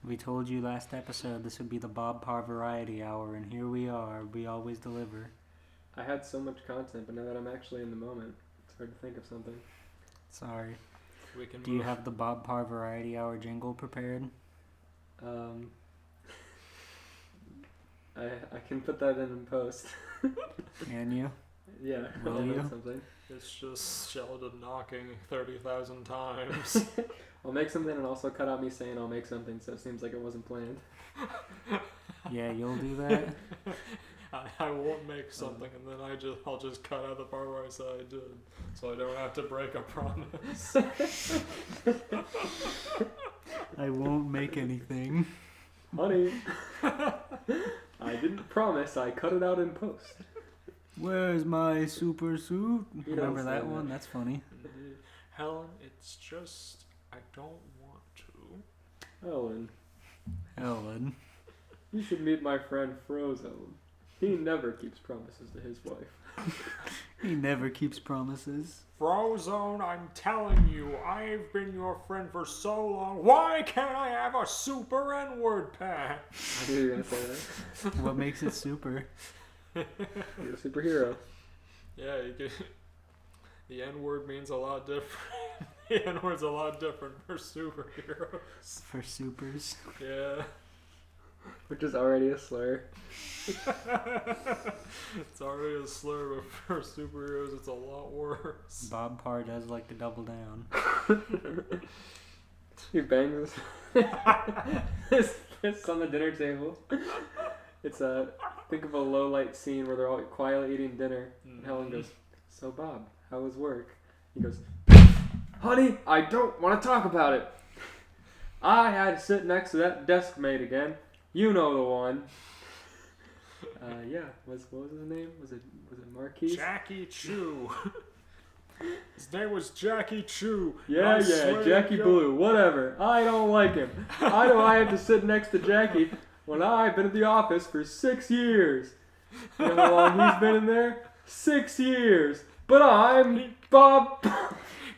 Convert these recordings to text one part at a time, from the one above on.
We told you last episode this would be the Bob Parr Variety Hour, and here we are. We always deliver. I had so much content, but now that I'm actually in the moment, it's hard to think of something. Sorry. We can Do you have the Bob Parr Variety Hour jingle prepared? I can put that in post. Can you? Yeah. Will I'll you? make something. It's just Sheldon knocking 30,000 times. I'll make something and also cut out me saying I'll make something, so it seems like it wasn't planned. Yeah, you'll do that? I won't make something, and then I'll just cut out the part where I said I did, so I don't have to break a promise. I won't make anything. Honey, I didn't promise. I cut it out in post. Where's my super suit? You Remember don't that say one? that. That's funny. Helen, it's just I don't want to. Ellen, you should meet my friend Frozone. He never keeps promises to his wife. He never keeps promises. Frozone, I'm telling you, I've been your friend for so long. Why can't I have a super N-word pack? I knew you were gonna say that. What makes it super? You're a superhero. Yeah, the N-word means a lot different. The N-word's a lot different for superheroes. For supers. Yeah. Which is already a slur. It's already a slur, but for superheroes it's a lot worse. Bob Parr does like to double down. He bangs his fist on the dinner table. It's think of a low light scene where they're all quietly eating dinner, and Helen goes, "So Bob, how was work?" He goes, "Honey, I don't want to talk about it. I had to sit next to that desk mate again. You know the one." Yeah. What was his name? Was it Marquis? Jackie Chu. His name was Jackie Chu. Yeah, Jackie Blue. Whatever. I don't like him. Why do I have to sit next to Jackie when I've been at the office for 6 years? You know how long he's been in there? 6 years. But I'm Bob.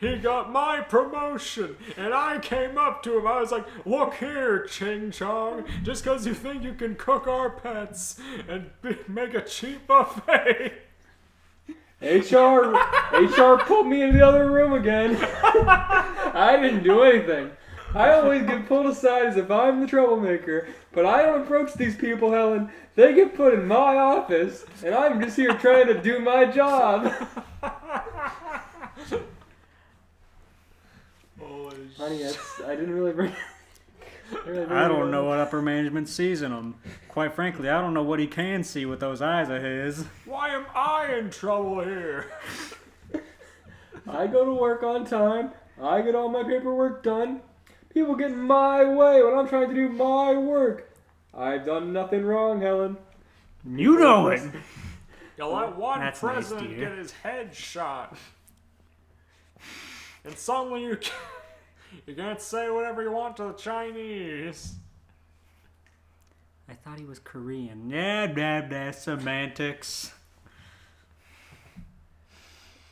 He got my promotion, and I came up to him. I was like, "Look here, Ching Chong, just because you think you can cook our pets and make a cheap buffet." HR pulled me into the other room again. I didn't do anything. I always get pulled aside as if I'm the troublemaker, but I don't approach these people, Helen. They get put in my office, and I'm just here trying to do my job. Honey, I didn't really bring... I don't know what upper management sees in him. Quite frankly, I don't know what he can see with those eyes of his. Why am I in trouble here? I go to work on time. I get all my paperwork done. People get in my way when I'm trying to do my work. I've done nothing wrong, Helen. You know it! You let one That's president nice, get his head shot. And suddenly you can't say whatever you want to the Chinese. I thought he was Korean. Blah, semantics.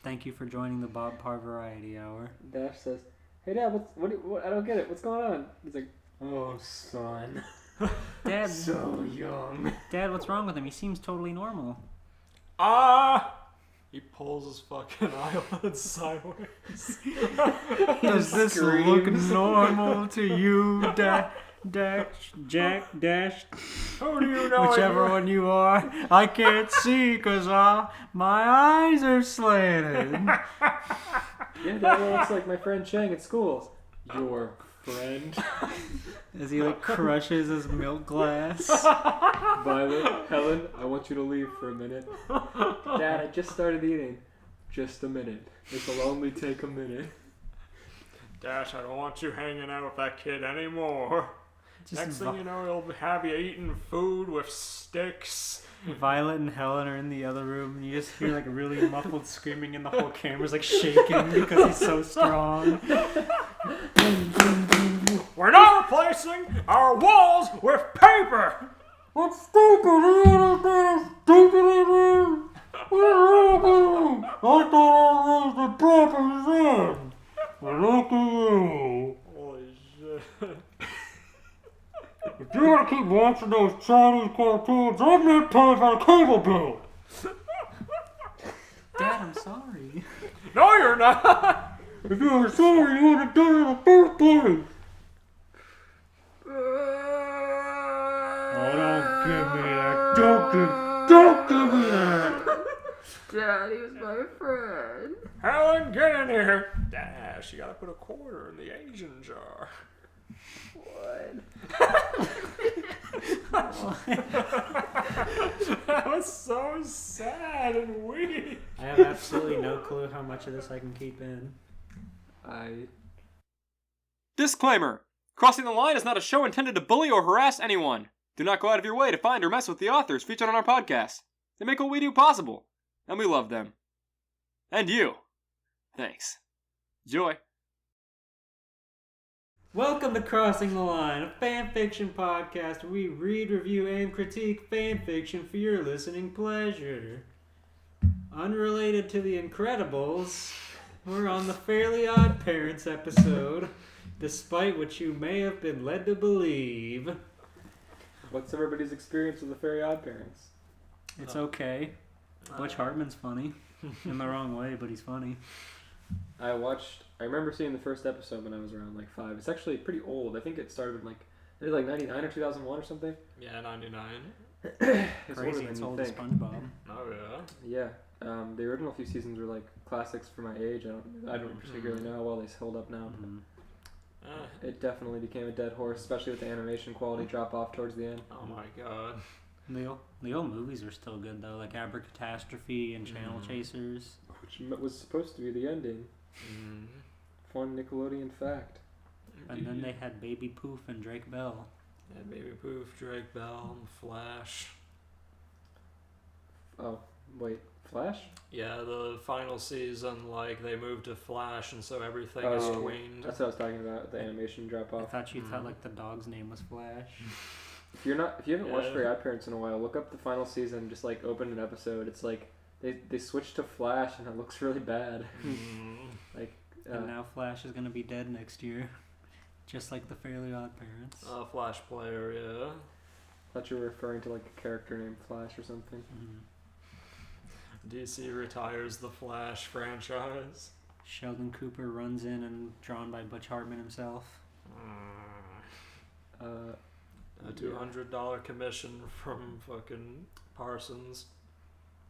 Thank you for joining the Bob Parr Variety Hour. Dash says, "Hey Dad, what I don't get it. What's going on?" He's like, "Oh son, Dad, so young." Dad, what's wrong with him? He seems totally normal. He pulls his fucking eyelids sideways. Does this look normal to you, Jack? Who do you know? Whichever one you are. I can't see because my eyes are slanted. Yeah, Dad looks like my friend Chang at school. Your friend? As he crushes his milk glass. Violet, Helen, I want you to leave for a minute. Dad, I just started eating. Just a minute. It'll only take a minute. Dash, I don't want you hanging out with that kid anymore. Next thing you know, he'll have you eating food with sticks. Violet and Helen are in the other room, and you just hear really muffled screaming, and the whole camera's shaking because he's so strong. We're not replacing our walls with paper! What's stupid? Stupid. I thought I was the proper son. Look at you. Holy shit. If you want to keep watching those Chinese cartoons, I'm not paying for a cable bill. Dad, I'm sorry. No, you're not. If you were sorry, you would have done it in the first place. Oh, don't give me that. Don't give me that. Daddy was my friend. Helen, get in here. Dash, you gotta put a quarter in the Asian jar. What? That was so sad and weak. I have absolutely no clue how much of this I can keep in. Disclaimer! Crossing the Line is not a show intended to bully or harass anyone. Do not go out of your way to find or mess with the authors featured on our podcast. They make what we do possible, and we love them. And you. Thanks. Enjoy. Welcome to Crossing the Line, a fanfiction podcast where we read, review, and critique fanfiction for your listening pleasure. Unrelated to The Incredibles, we're on the Fairly Oddparents episode, despite what you may have been led to believe. What's everybody's experience with the Fairy Oddparents? It's okay. Butch Hartman's funny. In the wrong way, but he's funny. I remember seeing the first episode when I was around like 5. It's actually pretty old. I think it started in like 99 or 2001 or something. Yeah, 99. It's Crazy, older it's than old you as think. SpongeBob. Oh yeah. Yeah. The original few seasons were like classics for my age. I don't particularly know how well they hold up now. But it definitely became a dead horse, especially with the animation quality drop off towards the end. Oh my god. The old movies are still good though, like Abracatastrophe and Channel Chasers. Which was supposed to be the ending. Fun Nickelodeon fact. And then they had Baby Poof and Drake Bell. Yeah, Baby Poof, Drake Bell, Flash. Oh, wait. Flash? Yeah, the final season, like, they moved to Flash, and so everything is Oh, tweened. That's what I was talking about, the animation drop I off. thought you thought like the dog's name was Flash. If you haven't watched Yeah. Fairy Oddparents in a while, look up the final season, just like open an episode. It's like they switched to Flash and it looks really bad. And now Flash is gonna be dead next year. Just like the Fairly Oddparents. Flash player, yeah. I thought you were referring to like a character named Flash or something. DC retires the Flash franchise. Sheldon Cooper runs in and drawn by Butch Hartman himself. A $200 commission from fucking Parsons.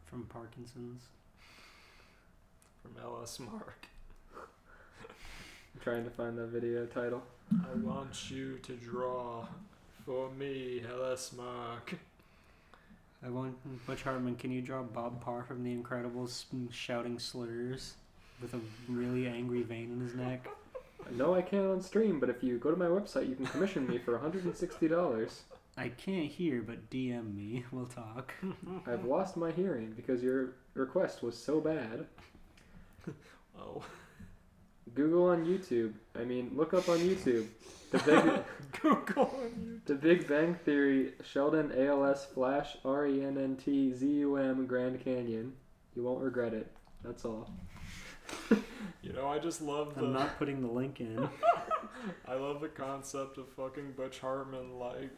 From Parkinson's. From LS Mark. I'm trying to find that video title. I want you to draw for me, LS Mark. I want Butch Hartman. Can you draw Bob Parr from The Incredibles shouting slurs with a really angry vein in his neck? No, I can't on stream, but if you go to my website, you can commission me for $160. I can't hear, but DM me. We'll talk. I've lost my hearing because your request was so bad. Oh. Google on YouTube. Look up on YouTube. The Big Bang Theory, Sheldon ALS Flash RENNT Grand Canyon. You won't regret it. That's all. You know, I just love I'm not putting the link in. I love the concept of fucking Butch Hartman, like,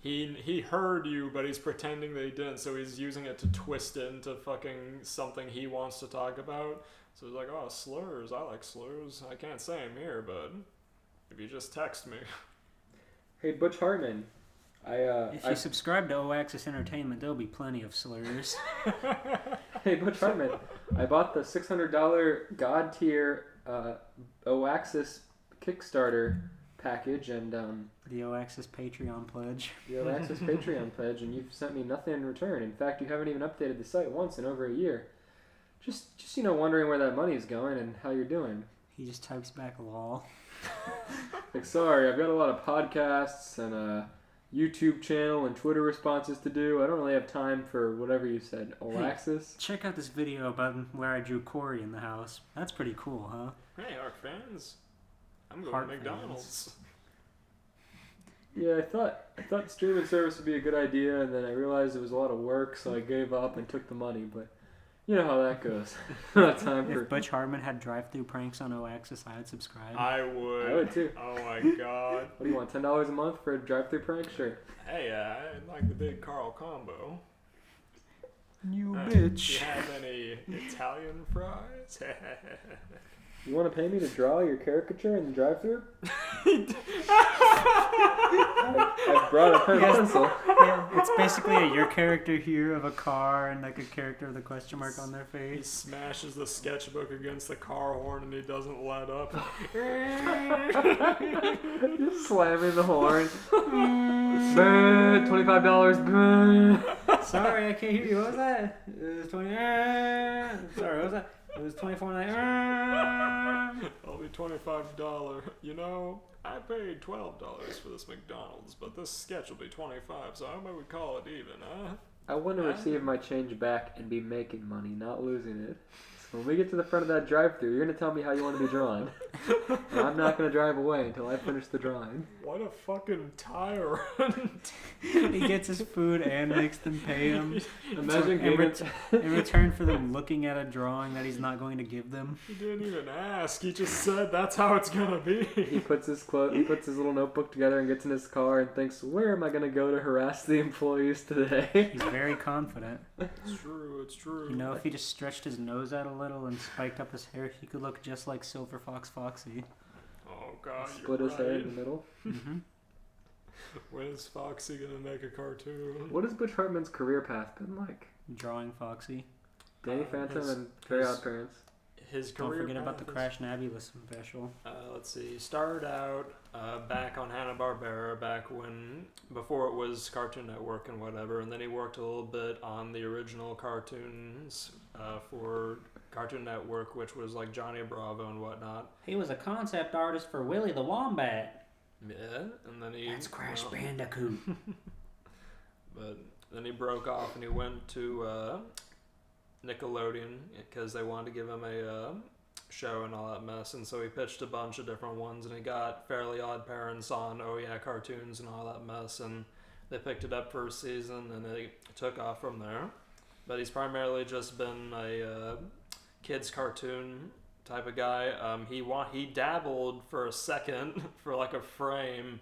he heard you, but he's pretending that he didn't, so he's using it to twist it into fucking something he wants to talk about. So he's like, oh, slurs, I like slurs. I can't say them here, but if you just text me. Hey, Butch Hartman. If you subscribe to O-Axis Entertainment, there'll be plenty of slurs. Hey, Butch Hartman. I bought the $600 God tier O-Axis Kickstarter package and The O-Axis Patreon pledge. the O-Axis Patreon pledge, and you've sent me nothing in return. In fact, you haven't even updated the site once in over a year. Just wondering where that money's going and how you're doing. He just types back lol. Like, sorry, I've got a lot of podcasts and a YouTube channel and Twitter responses to do. I don't really have time for whatever you said. O-Axis? Check out this video about where I drew Corey in the house. That's pretty cool, huh? Hey, Ark fans. I'm going Heart to McDonald's. Yeah, I thought streaming service would be a good idea, and then I realized it was a lot of work, so I gave up and took the money. But You know how that goes. Not time for. If Butch Hartman had drive-through pranks on OAxis, I would subscribe. I would. I would too. Oh my god. What do you want? $10 a month for a drive-through prank? Sure. Hey, I like the big Carl combo. You Do bitch. you have any Italian fries? You want to pay me to draw your caricature in the drive-through? I brought a pen and pencil. Yeah, it's basically your character here of a car and like a character with a question mark on their He face. smashes the sketchbook against the car horn and he doesn't let up. Just slamming the horn. $25. Sorry, I can't hear you. What was that? It was 20. Sorry, what was that? It was 24. I'll be $25. You know, I paid $12 for this McDonald's, but this sketch will be $25, so how about we call it even, huh? I want to receive my change back and be making money, not losing it. So when we get to the front of that drive-thru, you're going to tell me how you want to be drawn. And I'm not going to drive away until I finish the drawing. What a fucking tyrant. He gets his food and makes them pay him. Imagine In return for them looking at a drawing that he's not going to give them. He didn't even ask. He just said that's how it's gonna be. He puts his little notebook together and gets in his car and thinks, where am I going to go to harass the employees today? He's very confident. It's true, it's true. You know, if he just stretched his nose out a little and spiked up his hair, he could look just like Silver Fox Foxy. Oh god, Split you're his hair in right. the middle. Mm-hmm. When is Foxy gonna make a cartoon? What has Butch Hartman's career path been like? Drawing Foxy. Danny Phantom and Very Odd Parents. His Don't career forget about the path Crash Nebulous special. let's see. He started out back on Hanna-Barbera before it was Cartoon Network and whatever, and then he worked a little bit on the original cartoons for Cartoon Network, which was like Johnny Bravo and whatnot. He was a concept artist for Willie the Wombat. Yeah, and then he That's Crash well, Bandicoot. But then he broke off and he went to Nickelodeon because they wanted to give him a show and all that mess, and so he pitched a bunch of different ones, and he got Fairly Odd Parents on Oh Yeah Cartoons and all that mess, and they picked it up for a season and it took off from there. But he's primarily just been a kids cartoon type of guy. He dabbled for a second for like a frame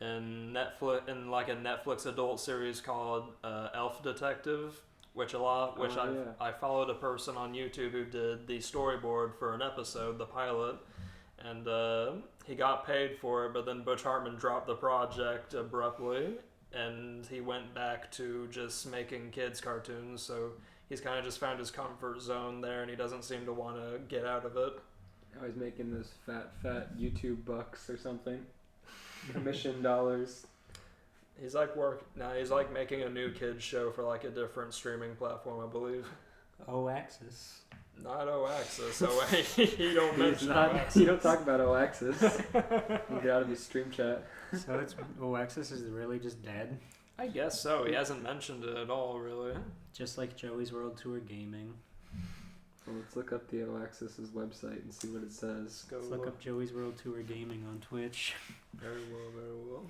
in a Netflix adult series called Elf Detective, I followed a person on YouTube who did the storyboard for an episode, the pilot, and he got paid for it, but then Butch Hartman dropped the project abruptly, and he went back to just making kids cartoons, so he's kind of just found his comfort zone there, and he doesn't seem to want to get out of it. Now he's making those fat YouTube bucks or something. Commission dollars. He's like making a new kids show for like a different streaming platform, I believe. OAxis. Not OAxis. You don't mention OAxis. You don't talk about OAxis. You get out of his stream chat. So it's OAxis is really just dead? I guess so. He hasn't mentioned it at all, really. Just like Joey's World Tour Gaming. Well, let's look up the OAxis' website and see what it says. Go Let's look up Joey's World Tour Gaming on Twitch. Very well, very well.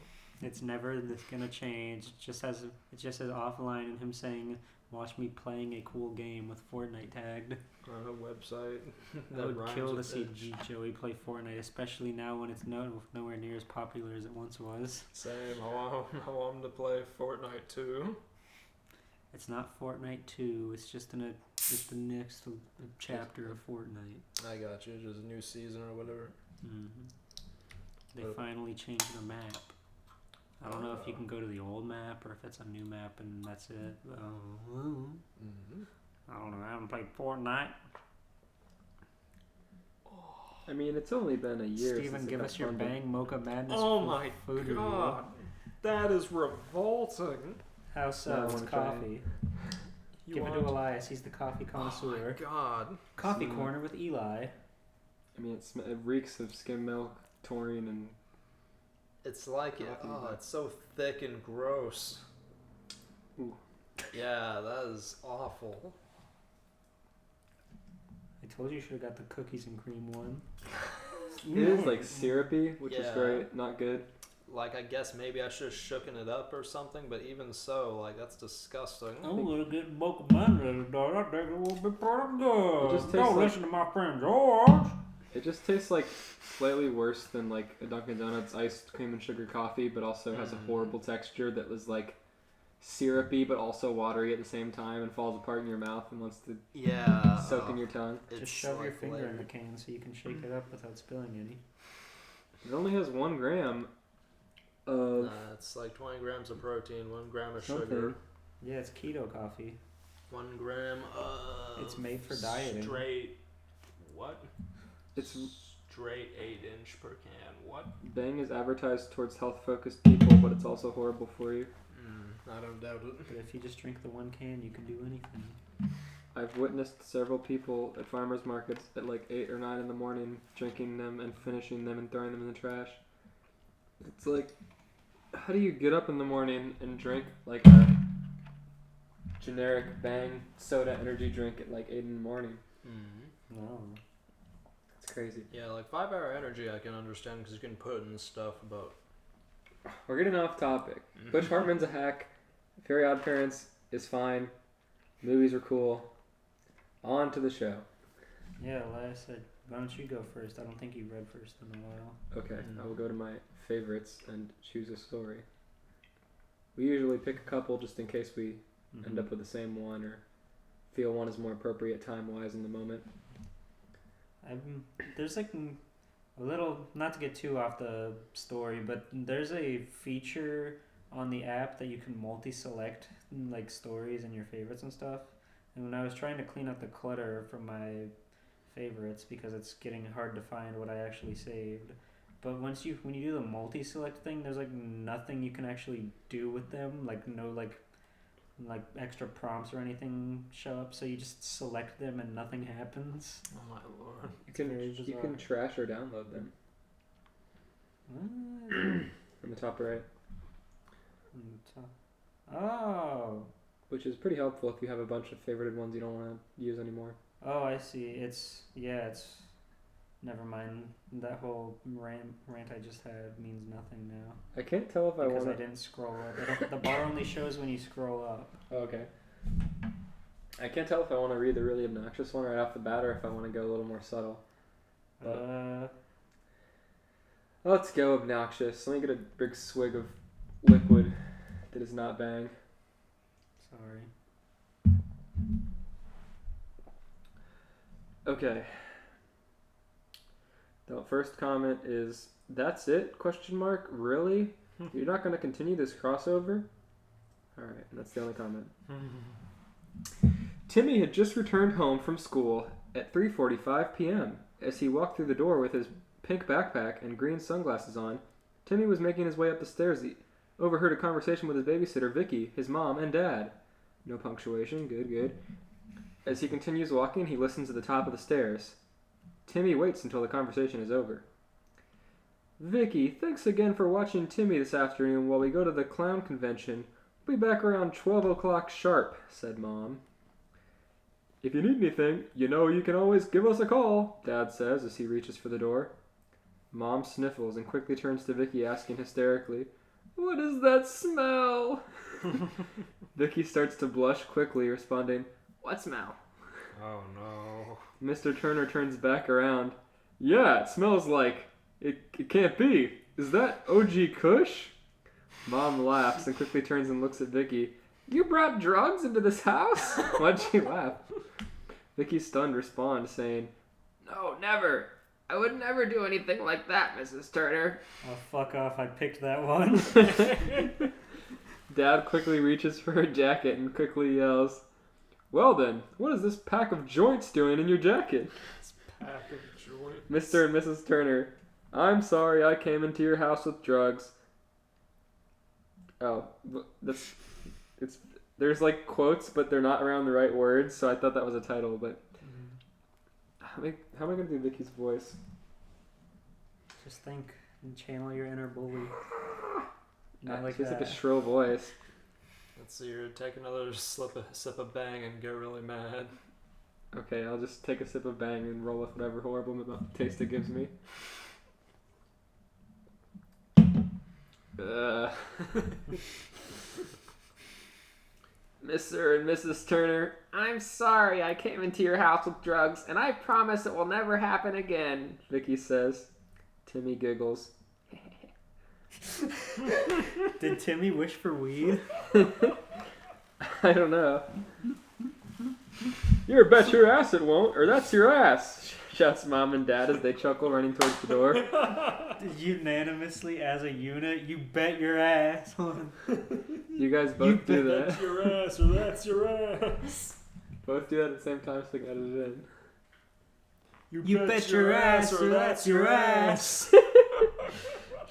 It's never gonna change. It just says offline and him saying, "Watch me playing a cool game with Fortnite tagged." On a website. I would rhymes kill to with see bitch. Joey play Fortnite, especially now when it's nowhere near as popular as it once was. Same. I want him to play Fortnite too. It's not Fortnite 2. It's just the next chapter of Fortnite. I got you. Just a new season or whatever. Mm-hmm. They Oh. finally changed the map. I don't know if you can go to the old map or if it's a new map and that's it. Mm-hmm. I don't know. I haven't played Fortnite. I mean, it's only been a year Steven, since it give got us your funded. Bang Mocha Madness Oh my food review. god. That is revolting. How's No, I what's wanna try it. coffee? You Give it want- to Elias. He's the coffee connoisseur. Oh my god. Coffee Smooth. corner with Eli. I mean, it reeks of skim milk, taurine, and It's like it. Coffee, Oh, but- it's so thick and gross. Ooh. Yeah, that is awful. I told you you should have got the cookies and cream one. it is like syrupy, which is Yeah. very not good. like, I guess maybe I should have shooken it up or something, but even so, like, that's disgusting. I'm gonna get Boca Bandit, dog. I think it will be pretty good. It just tastes Don't like- listen to my friend George. It just tastes like slightly worse than like a Dunkin' Donuts iced cream and sugar coffee, but also has a horrible texture that was like syrupy but also watery at the same time and falls apart in your mouth and wants to soak in your tongue. Just shove your finger in the can so you can shake it up without spilling any. It only has 1 gram of it's like 20 grams of protein, 1 gram of something. sugar, Yeah, it's keto coffee. 1 gram of... It's made for dieting. Straight... What? It's Straight 8-inch per can. What? Bang is advertised towards health-focused people, but it's also horrible for you. I don't doubt it. But if you just drink the 1 can, you can do anything. I've witnessed several people at farmers markets at like 8 or 9 in the morning drinking them and finishing them and throwing them in the trash. It's like, how do you get up in the morning and drink like a generic Bang soda energy drink at like 8 in the morning? No. It's crazy. Yeah, like 5 Hour Energy I can understand because you can put in stuff about... We're getting off topic. Butch Hartman's a hack. Very Odd Parents is fine. Movies are cool. On to the show. Yeah, like I said, why don't you go first? I don't think you read first in a while. Okay, I will go to my favorites and choose a story. We usually pick a couple just in case we end up with the same one or feel one is more appropriate time-wise in the moment. There's like a little, not to get too off the story, but there's a feature on the app that you can multi-select like stories and your favorites and stuff. And when I was trying to clean up the clutter from my favorites, because it's getting hard to find what I actually saved, but when you do the multi-select thing, there's like nothing you can actually do with them, like no like extra prompts or anything show up, so you just select them and nothing happens. Oh my lord. You can trash or download them. On the top right. Oh. Which is pretty helpful if you have a bunch of favorited ones you don't want to use anymore. Oh, I see. It's never mind. That whole rant I just had means nothing now. I can't tell if I because want I didn't scroll up. The bar only shows when you scroll up. Oh, okay. I can't tell if I want to read the really obnoxious one right off the bat or if I want to go a little more subtle. Let's go obnoxious. Let me get a big swig of liquid that is not Bang. Sorry. Okay. The first comment is, "That's it? Question mark. Really? You're not going to continue this crossover?" Alright, that's the only comment. Timmy had just returned home from school at 3:45 p.m. As he walked through the door with his pink backpack and green sunglasses on, Timmy was making his way up the stairs. He overheard a conversation with his babysitter, Vicky, his mom, and dad. No punctuation. Good. As he continues walking, he listens at the top of the stairs. Timmy waits until the conversation is over. "Vicky, thanks again for watching Timmy this afternoon while we go to the clown convention. We'll be back around 12 o'clock sharp," said Mom. "If you need anything, you know you can always give us a call," Dad says as he reaches for the door. Mom sniffles and quickly turns to Vicky, asking hysterically, "What is that smell?" Vicky starts to blush quickly, responding, "What smell?" Oh no. Mr. Turner turns back around. "Yeah, it smells like... It can't be. Is that OG Kush?" Mom laughs and quickly turns and looks at Vicky. "You brought drugs into this house?" Why'd she laugh? Vicky, stunned, responds, saying, "No, never. I would never do anything like that, Mrs. Turner." Oh, fuck off. I picked that one. Dad quickly reaches for her jacket and quickly yells, "Well then, what is this pack of joints doing in your jacket?" Pack of joints. Mr. and Mrs. Turner, "I'm sorry I came into your house with drugs." Oh, there's like quotes, but they're not around the right words, so I thought that was a title, but how am I going to do Vicky's voice? Just think and channel your inner bully. Not like She has that. like a shrill voice. Let's see here. Take another sip of Bang and get really mad. Okay, I'll just take a sip of Bang and roll with whatever horrible taste it gives me. Mr. and Mrs. Turner, I'm sorry I came into your house with drugs, and I promise it will never happen again, Vicky says. Timmy giggles. Did Timmy wish for weed? I don't know. You bet your ass it won't, or that's your ass, shouts Mom and Dad as they chuckle running towards the door. Unanimously as a unit, you bet your ass on. You guys both do that. That's your ass, or that's your ass. Both do that at the same time so they can edit it in. You bet your ass, or that's your ass.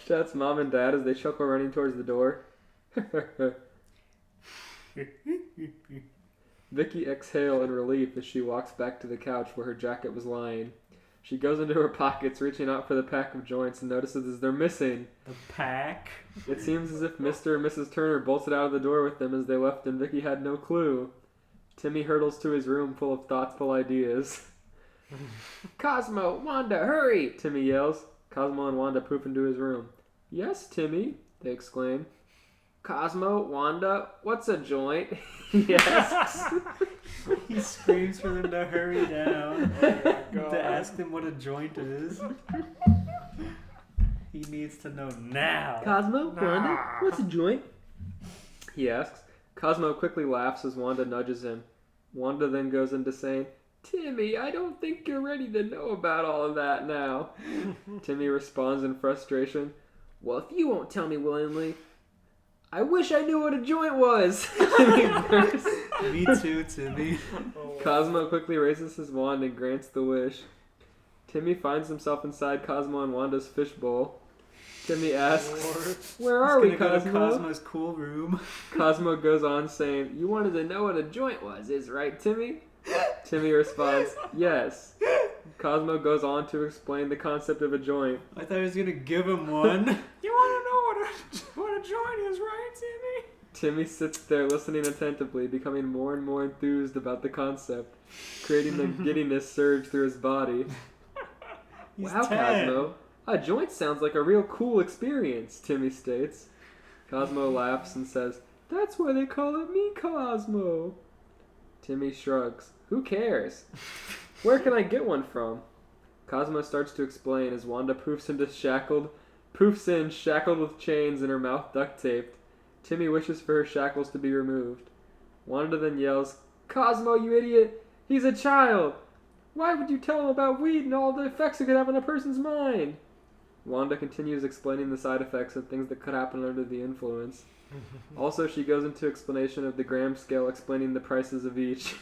Shouts Mom and Dad as they chuckle running towards the door. Vicky exhales in relief as she walks back to the couch where her jacket was lying. She goes into her pockets, reaching out for the pack of joints, and notices they're missing. The pack? It seems as if Mr. and Mrs. Turner bolted out of the door with them as they left, and Vicky had no clue. Timmy hurtles to his room full of thoughtful ideas. Cosmo, Wanda, hurry! Timmy yells. Cosmo and Wanda poof into his room. Yes, Timmy, they exclaim. Cosmo, Wanda, what's a joint? He asks. He screams for them to hurry down. To ask them what a joint is. He needs to know now. Cosmo, Wanda, what's a joint? He asks. Cosmo quickly laughs as Wanda nudges him. Wanda then goes into saying, Timmy, I don't think you're ready to know about all of that now. Timmy responds in frustration. Well, if you won't tell me willingly, I wish I knew what a joint was. Me too, Timmy. Cosmo quickly raises his wand and grants the wish. Timmy finds himself inside Cosmo and Wanda's fishbowl. Timmy asks, Where are we, Go to Cosmo? Cosmo's cool room. Cosmo goes on saying, You wanted to know what a joint was, is right, Timmy? Timmy responds, Yes. Cosmo goes on to explain the concept of a joint. I thought he was gonna give him one. You want to know what a joint is, right, Timmy? Timmy sits there listening attentively, becoming more and more enthused about the concept, creating the giddiness surge through his body. Wow, 10. Cosmo. A joint sounds like a real cool experience, Timmy states. Cosmo laughs and says, That's why they call it me, Cosmo. Timmy shrugs. Who cares? Where can I get one from? Cosmo starts to explain as Wanda poofs in shackled with chains and her mouth duct taped. Timmy wishes for her shackles to be removed. Wanda then yells, Cosmo, you idiot! He's a child! Why would you tell him about weed and all the effects it could have on a person's mind? Wanda continues explaining the side effects and things that could happen under the influence. Also, she goes into explanation of the gram scale, explaining the prices of each.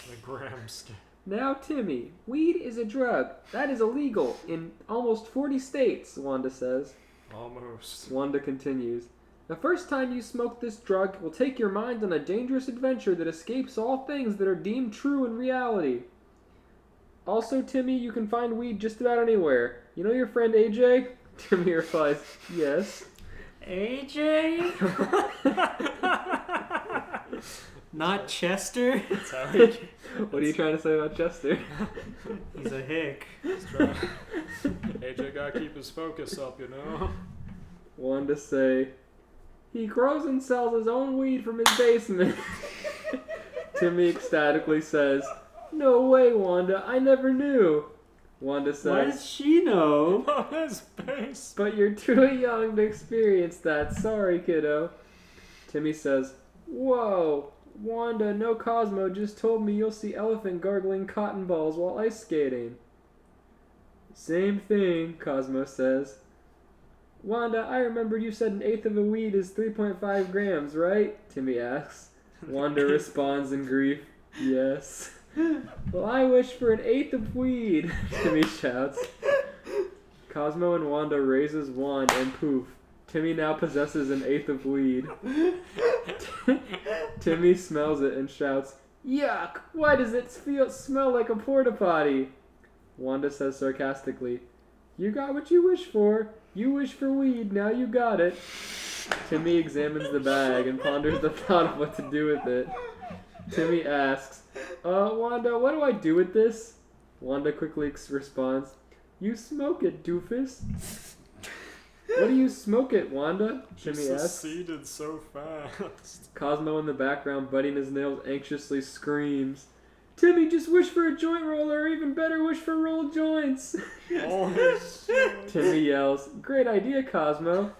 The gram scale. Now, Timmy, weed is a drug. That is illegal in almost 40 states, Wanda says. Almost. Wanda continues. The first time you smoke this drug will take your mind on a dangerous adventure that escapes all things that are deemed true in reality. Also, Timmy, you can find weed just about anywhere. You know your friend AJ? Timmy replies, Yes. AJ? Not Chester? What are you trying to say about Chester? He's a hick. AJ gotta keep his focus up, you know? Wanda say, He grows and sells his own weed from his basement. Timmy ecstatically says, No way, Wanda, I never knew. Wanda says, Why does she know? On his face. But you're too young to experience that. Sorry, kiddo. Timmy says, Whoa, Wanda, no Cosmo just told me you'll see elephant gargling cotton balls while ice skating. Same thing, Cosmo says. Wanda, I remember you said an eighth of a weed is 3.5 grams, right? Timmy asks. Wanda responds in grief, Yes. Well, I wish for an eighth of weed, Timmy shouts. Cosmo and Wanda raise his wand and poof. Timmy now possesses an eighth of weed. Timmy smells it and shouts, Yuck! Why does it smell like a porta potty? Wanda says sarcastically, You got what you wish for. You wish for weed, now you got it. Timmy examines the bag and ponders the thought of what to do with it. Timmy asks, Wanda, what do I do with this? Wanda quickly responds, You smoke it, doofus. What do you smoke it, Wanda? She Timmy asks. succeeded so fast. Cosmo in the background, biting his nails, anxiously screams, Timmy, just wish for a joint roller, or even better, wish for rolled joints. Holy shit. Timmy yells, great idea, Cosmo.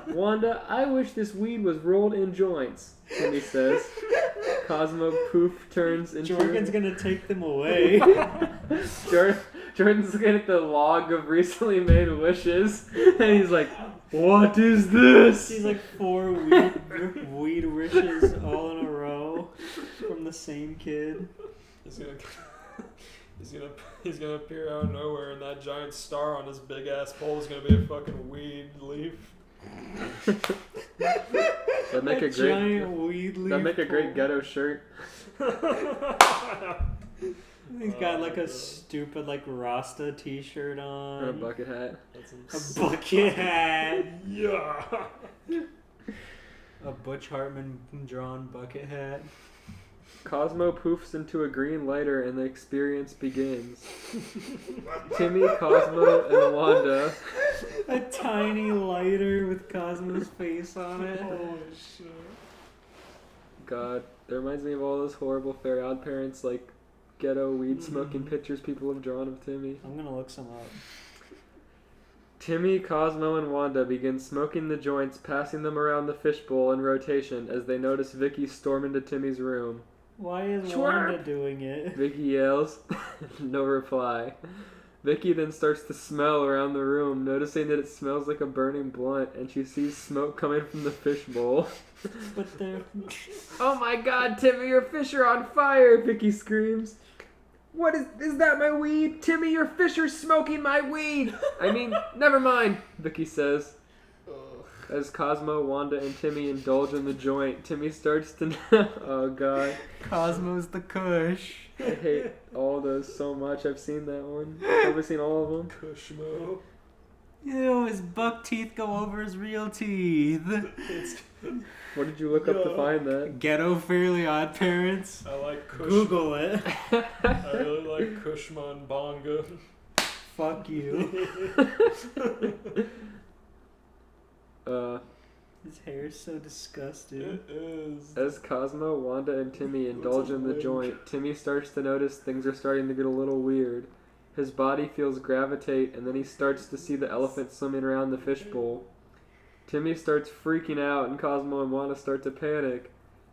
Wanda, I wish this weed was rolled in joints, Timmy says. Cosmo poof turns into... Jordan's gonna take them away. Jordan's looking at the log of recently made wishes, and he's like, what is this? She's like 4 weed wishes all in a row from the same kid. He's gonna appear out of nowhere, and that giant star on his big ass pole is gonna be a fucking weed leaf. That'd make a giant weed leaf. That'd make a great pole. ghetto shirt. He's got like a stupid like Rasta t-shirt on. Or a bucket hat. A bucket hat. Yeah. A Butch Hartman drawn bucket hat. Cosmo poofs into a green lighter and the experience begins. Timmy, Cosmo, and Wanda. A tiny lighter with Cosmo's face on it. Holy shit. God, that reminds me of all those horrible Fair Oddparents, like ghetto weed smoking pictures people have drawn of Timmy. I'm gonna look some up. Timmy, Cosmo, and Wanda begin smoking the joints, passing them around the fishbowl in rotation as they notice Vicky storm into Timmy's room. Why is Twerp. Wanda doing it? Vicky yells. No reply. Vicky then starts to smell around the room, noticing that it smells like a burning blunt, and she sees smoke coming from the fishbowl. But they're... Oh my god, Timmy, your fish are on fire, Vicky screams. What is that my weed? Timmy, your fish are smoking my weed! I mean, never mind, Vicky says. As Cosmo, Wanda, and Timmy indulge in the joint, Timmy starts to... Oh god. Cosmo's the Kush. I hate all those so much. I've seen that one. I've probably seen all of them. Kushmo. Ew, his buck teeth go over his real teeth. What did you look up to find that? Ghetto Fairly Odd Parents. I like Kushmo. Google it. I really like Kushma and Bonga. Fuck you. His hair's so disgusting. It is. As Cosmo, Wanda, and Timmy indulge in the joint, Timmy starts to notice things are starting to get a little weird. His body feels gravitate, and then he starts to see the elephant swimming around the fishbowl. Timmy starts freaking out, and Cosmo and Wanda start to panic.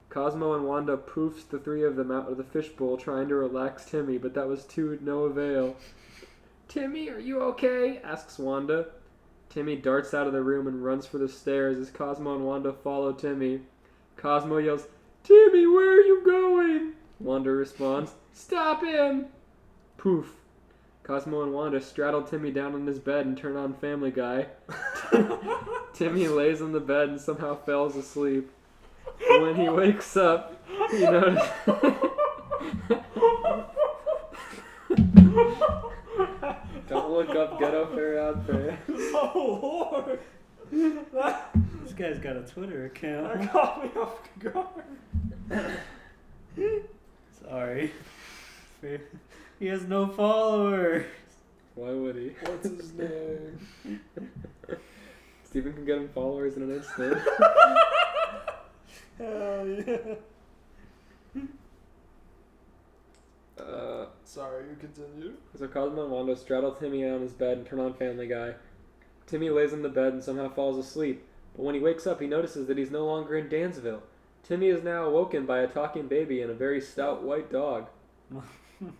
Cosmo and Wanda poofs the three of them out of the fishbowl, trying to relax Timmy, but that was to no avail. Timmy, are you okay? Asks Wanda. Timmy darts out of the room and runs for the stairs as Cosmo and Wanda follow Timmy. Cosmo yells, Timmy, where are you going? Wanda responds, stop him! Poof. Cosmo and Wanda straddle Timmy down on his bed and turn on Family Guy. Timmy lays on the bed and somehow falls asleep. When he wakes up, he notices... Don't look up Ghetto Fair Oddparents. Oh lord! This guy's got a Twitter account. That caught me off guard. Sorry. He has no followers. Why would he? What's his name? Steven can get him followers in an instant. Hell yeah. Sorry, you continue. So Cosmo and Wanda straddle Timmy on his bed and turn on Family Guy. Timmy lays on the bed and somehow falls asleep, but when he wakes up he notices that he's no longer in Dansville. Timmy is now awoken by a talking baby and a very stout white dog.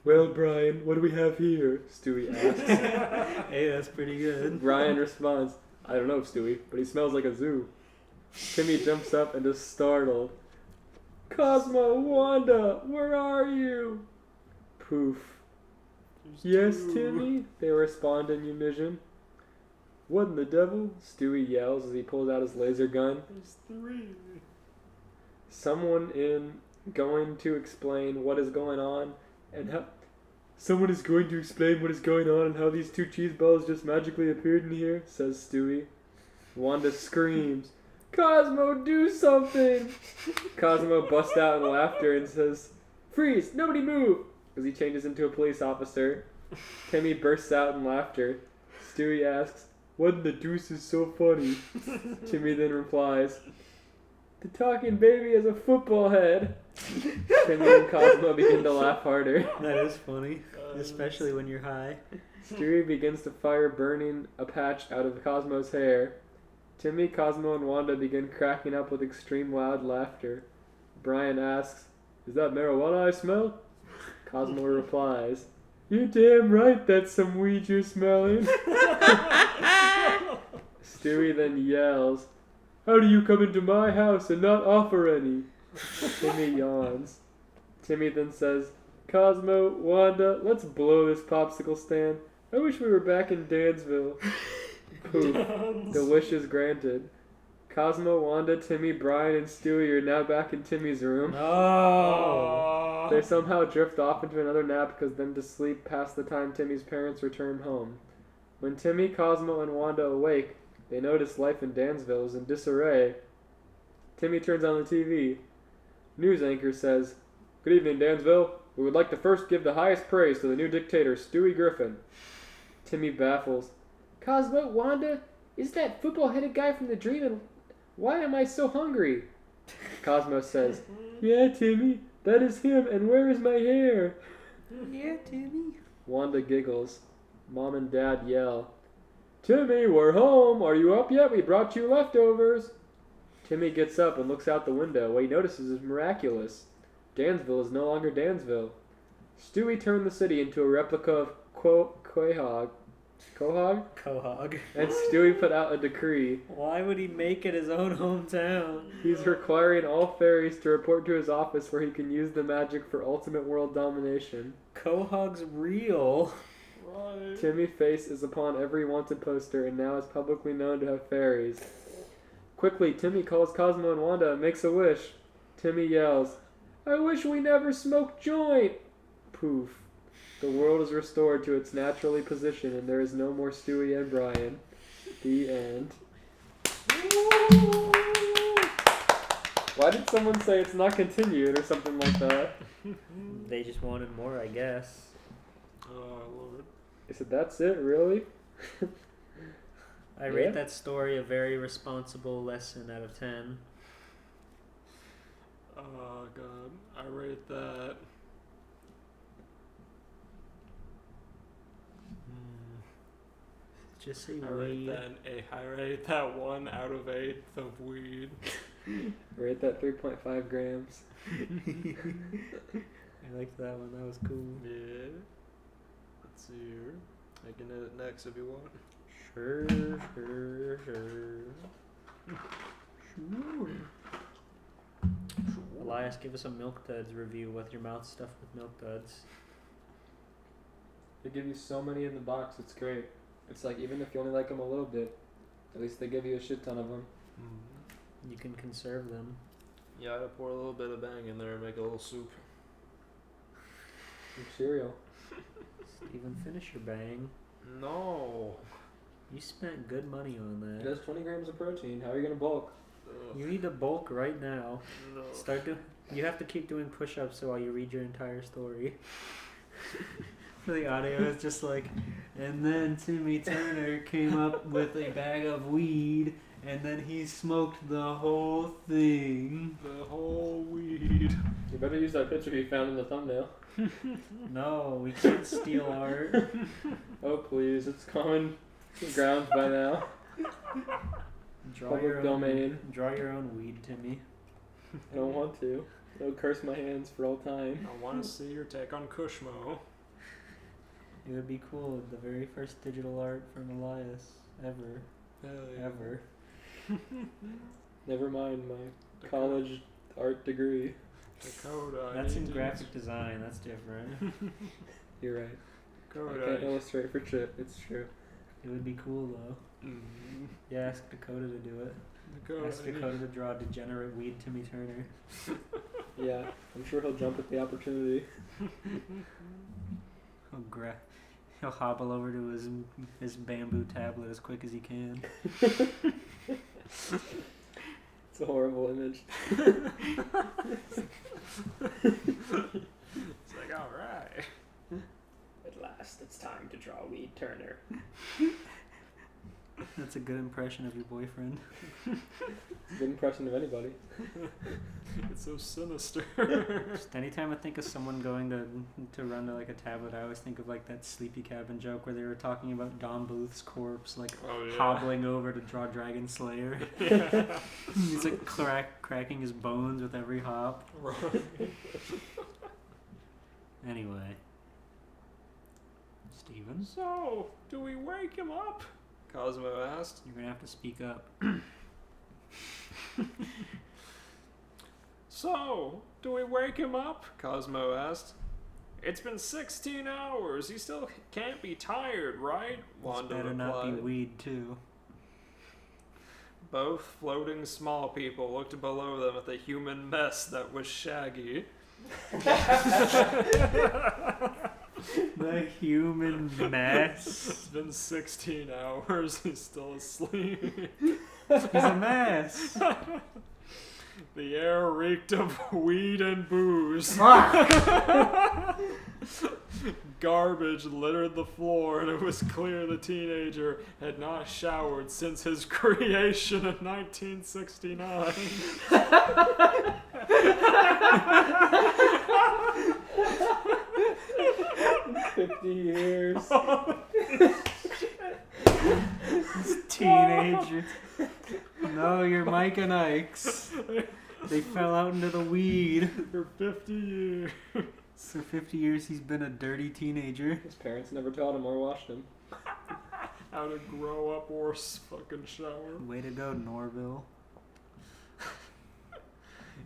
Well, Brian, what do we have here? Stewie asks. Hey, that's pretty good. Brian responds, I don't know, Stewie, but he smells like a zoo. Timmy jumps up and is startled. Cosmo, Wanda, where are you? Poof. Yes, Timmy, they respond in unison. What in the devil? Stewie yells as he pulls out his laser gun. There's 3. Someone going to explain what is going on and how... Someone is going to explain what is going on and how these 2 cheese balls just magically appeared in here, says Stewie. Wanda screams, Cosmo, do something! Cosmo busts out in laughter and says, Freeze! Nobody move! As he changes into a police officer. Timmy bursts out in laughter. Stewie asks, What in the deuce is so funny? Timmy then replies, the talking baby has a football head. Timmy and Cosmo begin to laugh harder. That is funny, especially when you're high. Stewie begins to fire burning a patch out of Cosmo's hair. Timmy, Cosmo, and Wanda begin cracking up with extreme loud laughter. Brian asks, is that marijuana I smell? Cosmo replies, you're damn right that's some weed you're smelling. Stewie then yells, how do you come into my house and not offer any? Timmy yawns. Timmy then says, Cosmo, Wanda, let's blow this popsicle stand. I wish we were back in Dansville. Poof. The wish is granted. Cosmo, Wanda, Timmy, Brian, and Stewie are now back in Timmy's room. Oh. They somehow drift off into another nap because then to sleep past the time Timmy's parents return home. When Timmy, Cosmo, and Wanda awake, they notice life in Dansville is in disarray. Timmy turns on the TV. News anchor says, good evening, Dansville. We would like to first give the highest praise to the new dictator, Stewie Griffin. Timmy baffles. Cosmo, Wanda, is that football-headed guy from the dream and why am I so hungry? Cosmo says, yeah, Timmy, that is him, and where is my hair? Yeah, Timmy. Wanda giggles. Mom and Dad yell, Timmy, we're home. Are you up yet? We brought you leftovers. Timmy gets up and looks out the window. What he notices is miraculous. Dansville is no longer Dansville. Stewie turned the city into a replica of Quahog, and Stewie put out a decree. Why would he make it his own hometown? He's requiring all fairies to report to his office where he can use the magic for ultimate world domination. Quahog's real. Right. Timmy's face is upon every wanted poster and now is publicly known to have fairies. Quickly, Timmy calls Cosmo and Wanda and makes a wish. Timmy yells, I wish we never smoked joint! Poof. The world is restored to its naturally position and there is no more Stewie and Brian. The end. Why did someone say it's not continued or something like that? They just wanted more, I guess. Oh, Lord. I said, that's it, really? I rate that story a very responsible lesson out of 10. Oh, God. I rate that. Just say I rate weed. I rate that 1 out of 8 of weed. Rate that 3.5 grams. I liked that one. That was cool. Yeah. Let's see here. I can edit next if you want. Sure. Elias, give us a Milk Duds review with your mouth stuffed with Milk Duds. They give you so many in the box, it's great. It's like, even if you only like them a little bit, at least they give you a shit ton of them. You can conserve them. Yeah, I pour a little bit of bang in there and make a little soup. Some cereal. Steven, finish your bang. No. You spent good money on It that. has 20 grams of protein. How are you going to bulk? You need to bulk right now. No. You have to keep doing push-ups while you read your entire story. For the audio, it's just like, and then Timmy Turner came up with a bag of weed, and then he smoked the whole thing. The whole weed. You better use that picture you found in the thumbnail. No, we can't steal art. Oh, please. It's common ground by now. Public domain. Draw your own weed, Timmy. I don't want to. It'll curse my hands for all time. I want to see your take on Kushmo. It would be cool. The very first digital art from Elias ever. Hell yeah. Ever. Never mind my college art degree. Dakota. I That's need in to graphic design. That's different. You're right. I Dakota. can't illustrate for shit. It's true. It would be cool though. Mm. Yeah, ask Dakota to do it. Dakota. Ask Dakota to draw degenerate weed Timmy Turner. Yeah, I'm sure he'll jump at the opportunity. He'll hobble over to his bamboo tablet as quick as he can. It's a horrible image. It's like, alright. At last, it's time to draw Weed Turner. That's a good impression of your boyfriend. Good impression of anybody. It's so sinister. Just anytime I think of someone going to run to like a tablet, I always think of like that Sleepy Cabin joke where they were talking about Don Bluth's corpse, like hobbling over to draw Dragon Slayer. Yeah. He's like cracking his bones with every hop. Right. Anyway. Steven? So, do we wake him up? Cosmo asked. You're gonna have to speak up. So, do we wake him up? Cosmo asked. It's been 16 hours. He still can't be tired, right? Wanda Better replied. not be weed too. Both floating small people looked below them at the human mess that was Shaggy. The human mess. It's been 16 hours. He's still asleep. He's a mess. The air reeked of weed and booze. Garbage littered the floor, and it was clear the teenager had not showered since his creation in 1969. 50 years. Teenager. No, you're Mike and Ike's. They fell out into the weed. For 50 years. For 50 years, he's been a dirty teenager. His parents never taught him or washed him. How to grow up or fucking shower. Way to go, Norville.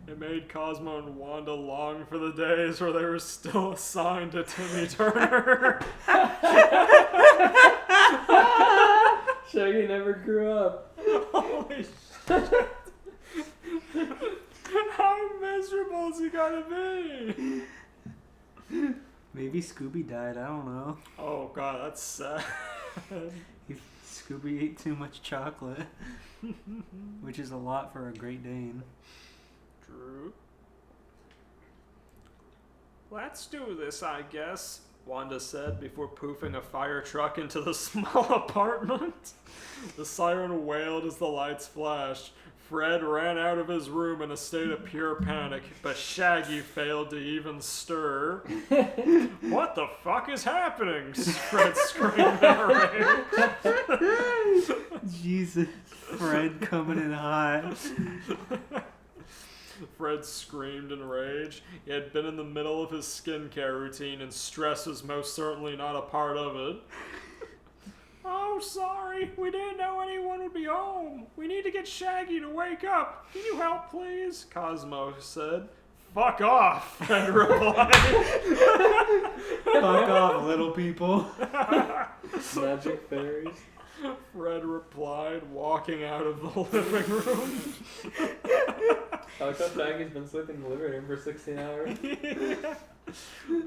It made Cosmo and Wanda long for the days where they were still assigned to Timmy Turner. Shaggy never grew up. Holy shit. How miserable is he gotta be? Maybe Scooby died, I don't know. Oh god, that's sad. Scooby ate too much chocolate, which is a lot for a Great Dane. True. Let's do this, I guess, Wanda said before poofing a fire truck into the small apartment. The siren wailed as the lights flashed. Fred ran out of his room in a state of pure panic, but Shaggy failed to even stir. What the fuck is happening? Fred screamed in rage. Jesus, Fred coming in hot. Fred screamed in rage. He had been in the middle of his skincare routine, and stress was most certainly not a part of it. Oh, sorry. We didn't know anyone would be home. We need to get Shaggy to wake up. Can you help, please? Cosmo said. Fuck off, Fred replied. Fuck off, little people. Magic fairies. Fred replied, walking out of the living room. I like how Shaggy's been sleeping in the living room for 16 hours.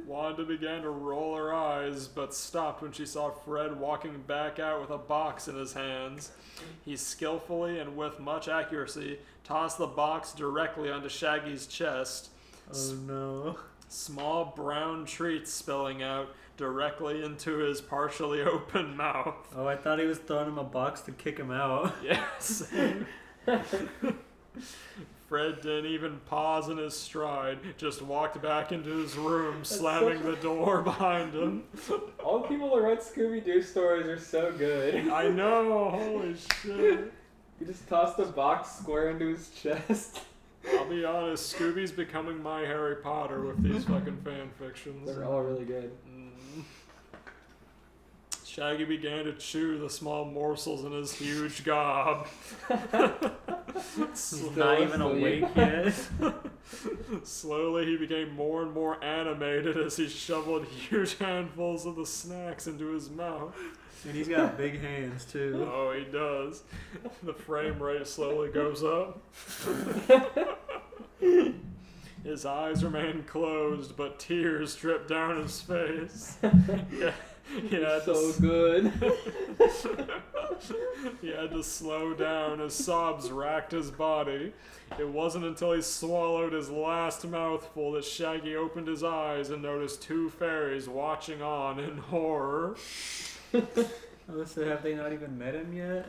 Wanda began to roll her eyes, but stopped when she saw Fred walking back out with a box in his hands. He skillfully and with much accuracy tossed the box directly onto Shaggy's chest. Oh no. Small brown treats spilling out directly into his partially open mouth. Oh, I thought he was throwing him a box to kick him out. Yes. Fred didn't even pause in his stride, just walked back into his room, slamming the door behind him. All the people that write Scooby-Doo stories are so good. I know, holy shit. He just tossed a box square into his chest. I'll be honest, Scooby's becoming my Harry Potter with these fucking fan fictions. They're all really good. Shaggy began to chew the small morsels in his huge gob. He's not even awake yet. Slowly, he became more and more animated as he shoveled huge handfuls of the snacks into his mouth. And he's got big hands, too. Oh, he does. The frame rate slowly goes up. His eyes remained closed, but tears dripped down his face. Yeah. He had So good. He had to slow down as sobs racked his body. It wasn't until he swallowed his last mouthful that Shaggy opened his eyes and noticed two fairies watching on in horror. Oh, so have they not even met him yet?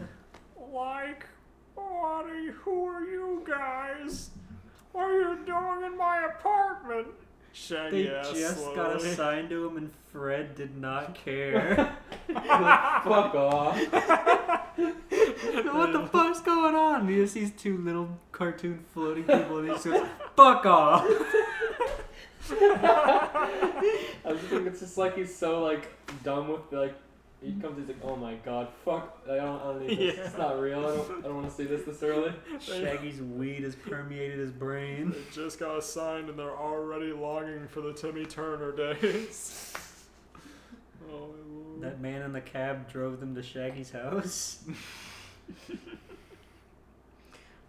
Like, who are you guys? What are you doing in my apartment? Shaggy They asked just slowly. got assigned to him, and Fred did not care. Fuck off. What the fuck's going on? He just sees two little cartoon floating people, and he just goes, "Fuck off!" I was thinking it's just like he's so like dumb with like he comes he's like, oh my god, fuck, I don't need this. Yeah. It's not real. I don't want to see this early. Shaggy's weed has permeated his brain. They just got assigned and they're already longing for the Timmy Turner days. Oh, my lord. That man in the cab drove them to Shaggy's house.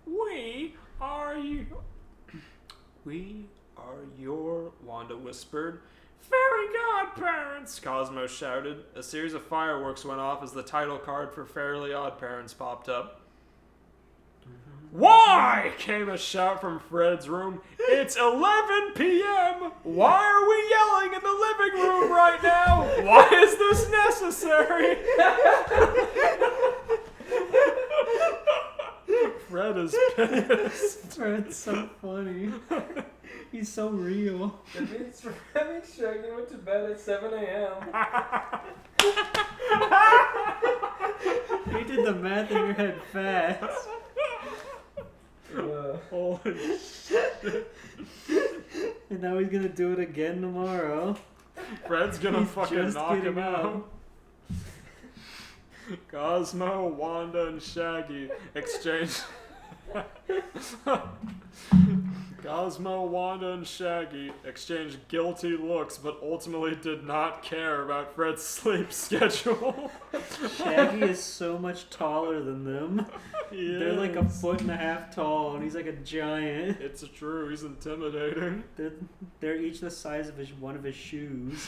We are your, Wanda whispered. Fairy godparents, Cosmo shouted. A series of fireworks went off as the title card for Fairly Oddparents popped up. Why? Came a shout from Fred's room. It's 11 p.m. Why are we yelling in the living room right now? Why is this necessary? Fred is pissed. Fred's so funny. He's so real. That means Shaggy went to bed at 7 a.m. You did the math in your head fast. Holy shit. And now he's gonna do it again tomorrow. Fred's gonna He's fucking just knock him getting out. up. Cosmo, Wanda, and Shaggy exchange. Cosmo, Wanda, and Shaggy exchanged guilty looks, but ultimately did not care about Fred's sleep schedule. Shaggy is so much taller than them. They're like a Yes. 1.5 feet tall, and he's like a giant. It's true, he's intimidating. They're each the size of one of his shoes.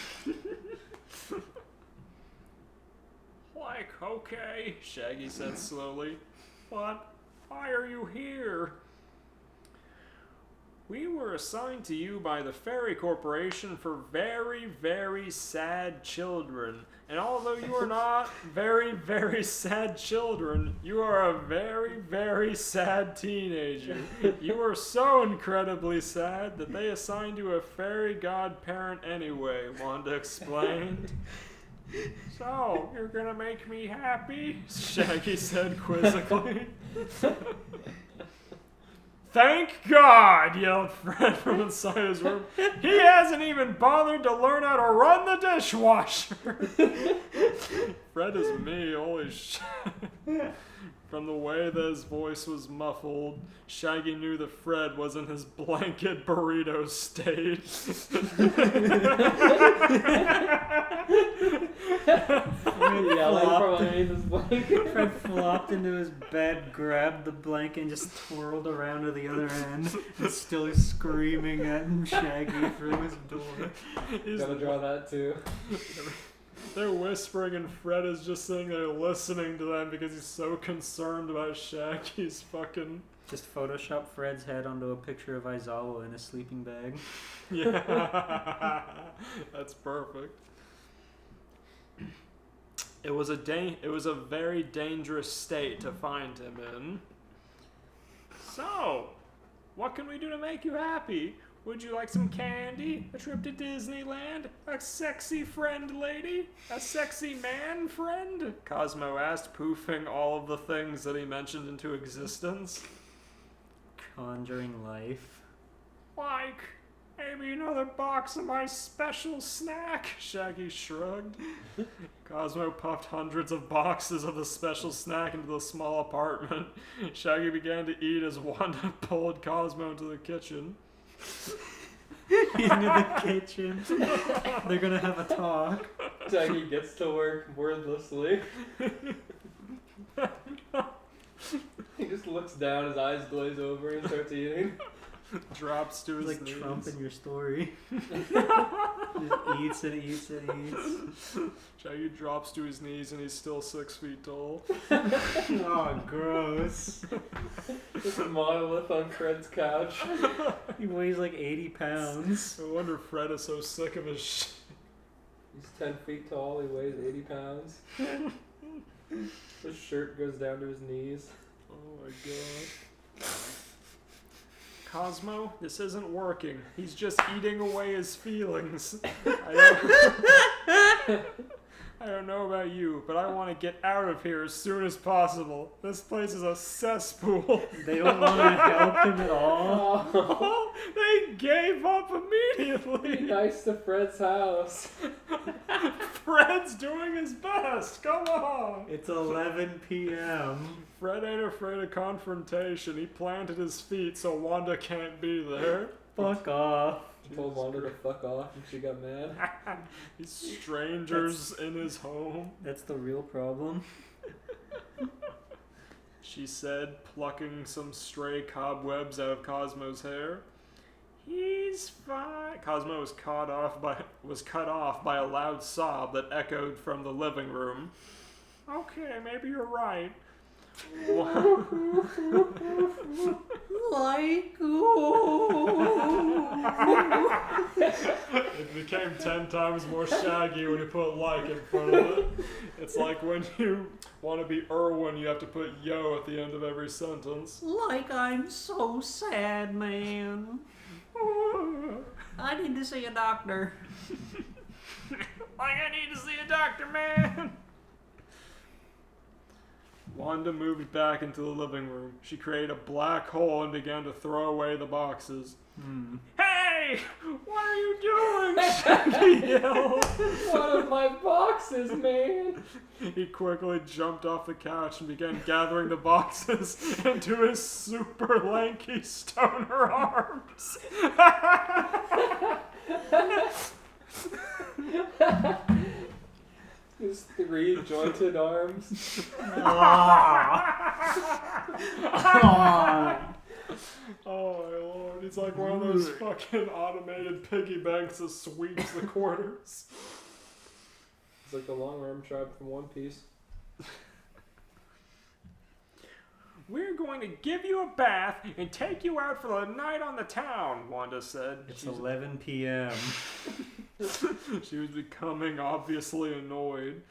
Like, okay, Shaggy said slowly. But why are you here? We were assigned to you by the Fairy Corporation for very, very sad children. And although you are not very, very sad children, you are a very, very sad teenager. You are so incredibly sad that they assigned you a fairy godparent anyway, Wanda explained. So, you're gonna make me happy? Shaggy said quizzically. Thank God, yelled Fred from inside his room. He hasn't even bothered to learn how to run the dishwasher. Fred is me, holy shit. From the way that his voice was muffled, Shaggy knew that Fred was in his blanket burrito state. Yelling from underneath his blanket. Fred flopped into his bed, grabbed the blanket, and just twirled around to the other end, and still screaming at Shaggy through his door. He's Gotta draw that too. They're whispering and Fred is just sitting there listening to them because he's so concerned about Shaggy's fucking... Just Photoshop Fred's head onto a picture of Aizawa in a sleeping bag. Yeah, that's perfect. It was a very dangerous state to find him in. So, what can we do to make you happy? Would you like some candy? A trip to Disneyland? A sexy friend lady? A sexy man friend? Cosmo asked, poofing all of the things that he mentioned into existence. Conjuring life. Like, maybe another box of my special snack? Shaggy shrugged. Cosmo puffed hundreds of boxes of the special snack into the small apartment. Shaggy began to eat as Wanda pulled Cosmo into the kitchen. Into the kitchen. They're gonna have a talk. Shaggy gets to work wordlessly. He just looks down, his eyes glaze over, and starts eating. Drops to his Like knees. Trump in your story. Just eats and eats and eats. Shaggy drops to his knees and he's still 6 feet tall. Oh, gross. Just a monolith on Fred's couch. He weighs like 80 pounds. No wonder Fred is so sick of his shit. He's 10 feet tall, he weighs 80 pounds. His shirt goes down to his knees. Oh my god. Cosmo, this isn't working. He's just eating away his feelings. I don't know about you, but I want to get out of here as soon as possible. This place is a cesspool. They don't want to help him at all. Oh, they gave up Be immediately. nice to Fred's house. Fred's doing his best. Come on. It's 11 p.m. Fred ain't afraid of confrontation. He planted his feet so Wanda can't be there. Fuck off. She told Wanda to fuck off and she got mad. These strangers in his home. That's the real problem. She said, plucking some stray cobwebs out of Cosmo's hair. He's fine. Cosmo was cut off by a loud sob that echoed from the living room. Okay, maybe you're right. Like, It became 10 times more shaggy when you put like in front of it. It's like when you want to be Irwin, you have to put yo at the end of every sentence. like I'm so sad, man. I need to see a doctor. Like I need to see a doctor, man. Wanda moved back into the living room. She created a black hole and began to throw away the boxes. Hey! What are you doing? Shaggy yelled. One of my boxes, man. He quickly jumped off the couch and began gathering the boxes into his super lanky stoner arms. His 3 jointed arms. Oh my lord, he's like one of those fucking automated piggy banks that sweeps the quarters. It's like the long arm tribe from One Piece. We're going to give you a bath and take you out for the night on the town, Wanda said. It's 11 p.m. She was becoming obviously annoyed.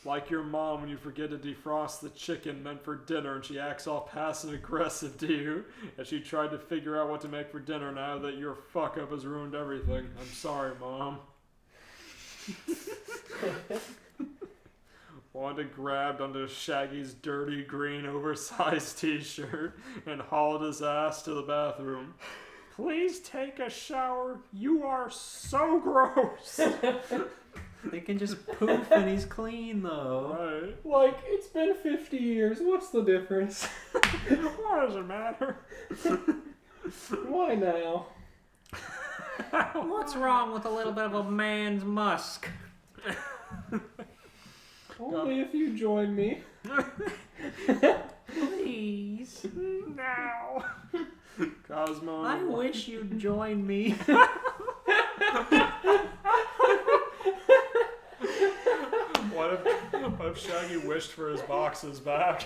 Like your mom when you forget to defrost the chicken meant for dinner and she acts all passive aggressive to you as she tried to figure out what to make for dinner now that your fuck up has ruined everything. I'm sorry, Mom. Wanda grabbed onto Shaggy's dirty green oversized t-shirt and hauled his ass to the bathroom. Please take a shower. You are so gross. They can just poof and he's clean, though. Right. Like, it's been 50 years. What's the difference? Why does it matter? Why now? What's wrong with a little bit of a man's musk? Only if you join me. Please. Now. Cosmo. I wish you'd join me. What if Shaggy wished for his boxes back?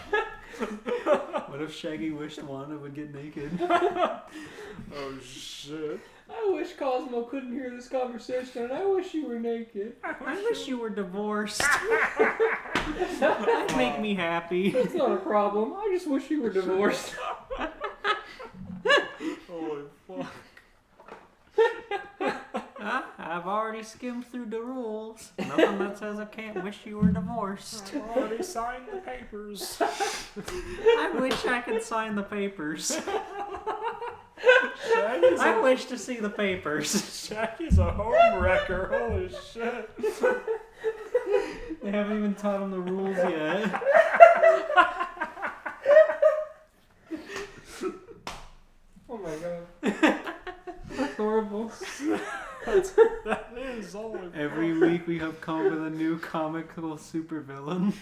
What if Shaggy wished Wanda would get naked? Oh shit. I wish Cosmo couldn't hear this conversation, and I wish you were naked. I wish you were divorced. That'd make me happy. That's not a problem. I just wish you were divorced. Holy fuck. I've already skimmed through the rules. Nothing that says I can't wish you were divorced. I've already signed the papers. I wish I could sign the papers. Shaggy's I wish to see the papers. Shaggy's a home wrecker. Holy shit. They haven't even taught him the rules yet. Oh my god. That's horrible. That is all. Every week we have come up with a new comical supervillain.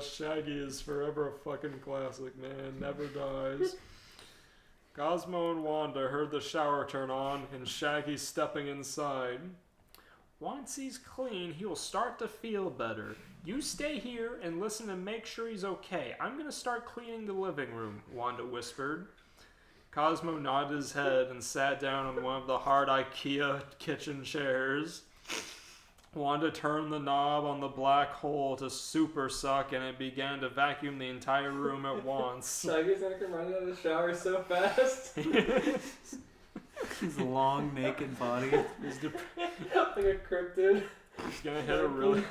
Shaggy is forever a fucking classic, man. Never dies. Cosmo and Wanda heard the shower turn on and Shaggy stepping inside. Once he's clean, he will start to feel better. You stay here and listen and make sure he's okay. I'm gonna start cleaning the living room, Wanda whispered. Cosmo nodded his head and sat down on one of the hard IKEA kitchen chairs. Wanda turned the knob on the black hole to super suck, and it began to vacuum the entire room at once. Shaggy's gonna come running out of the shower so fast. His long naked body. Like a cryptid. He's gonna hit a really...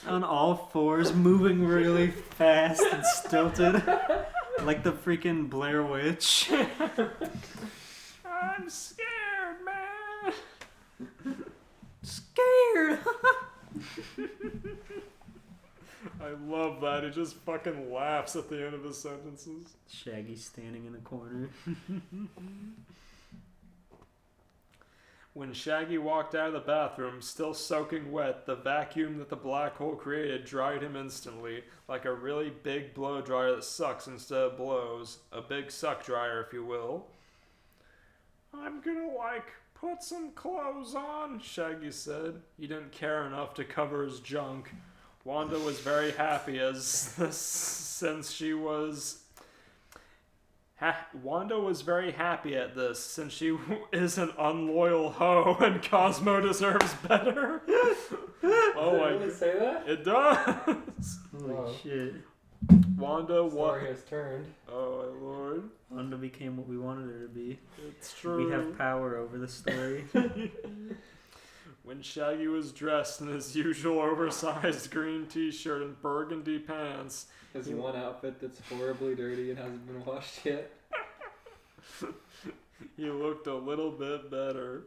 On all fours, moving really fast and stilted. Like the freaking Blair Witch. I'm scared, man. Scared! I love that. He just fucking laughs at the end of his sentences. Shaggy standing in the corner. When Shaggy walked out of the bathroom, still soaking wet, the vacuum that the black hole created dried him instantly, like a really big blow dryer that sucks instead of blows. A big suck dryer, if you will. I'm gonna, put some clothes on, Shaggy said. He didn't care enough to cover his junk. Wanda was very happy Wanda was very happy at this, since she is an unloyal hoe and Cosmo deserves better. Oh my god. Say that? It does. Holy shit. Wanda Story has turned. Oh my lord. Wanda became what we wanted her to be. It's true. We have power over the story. When Shaggy was dressed in his usual oversized green t-shirt and burgundy pants. His one outfit that's horribly dirty and hasn't been washed yet. He looked a little bit better.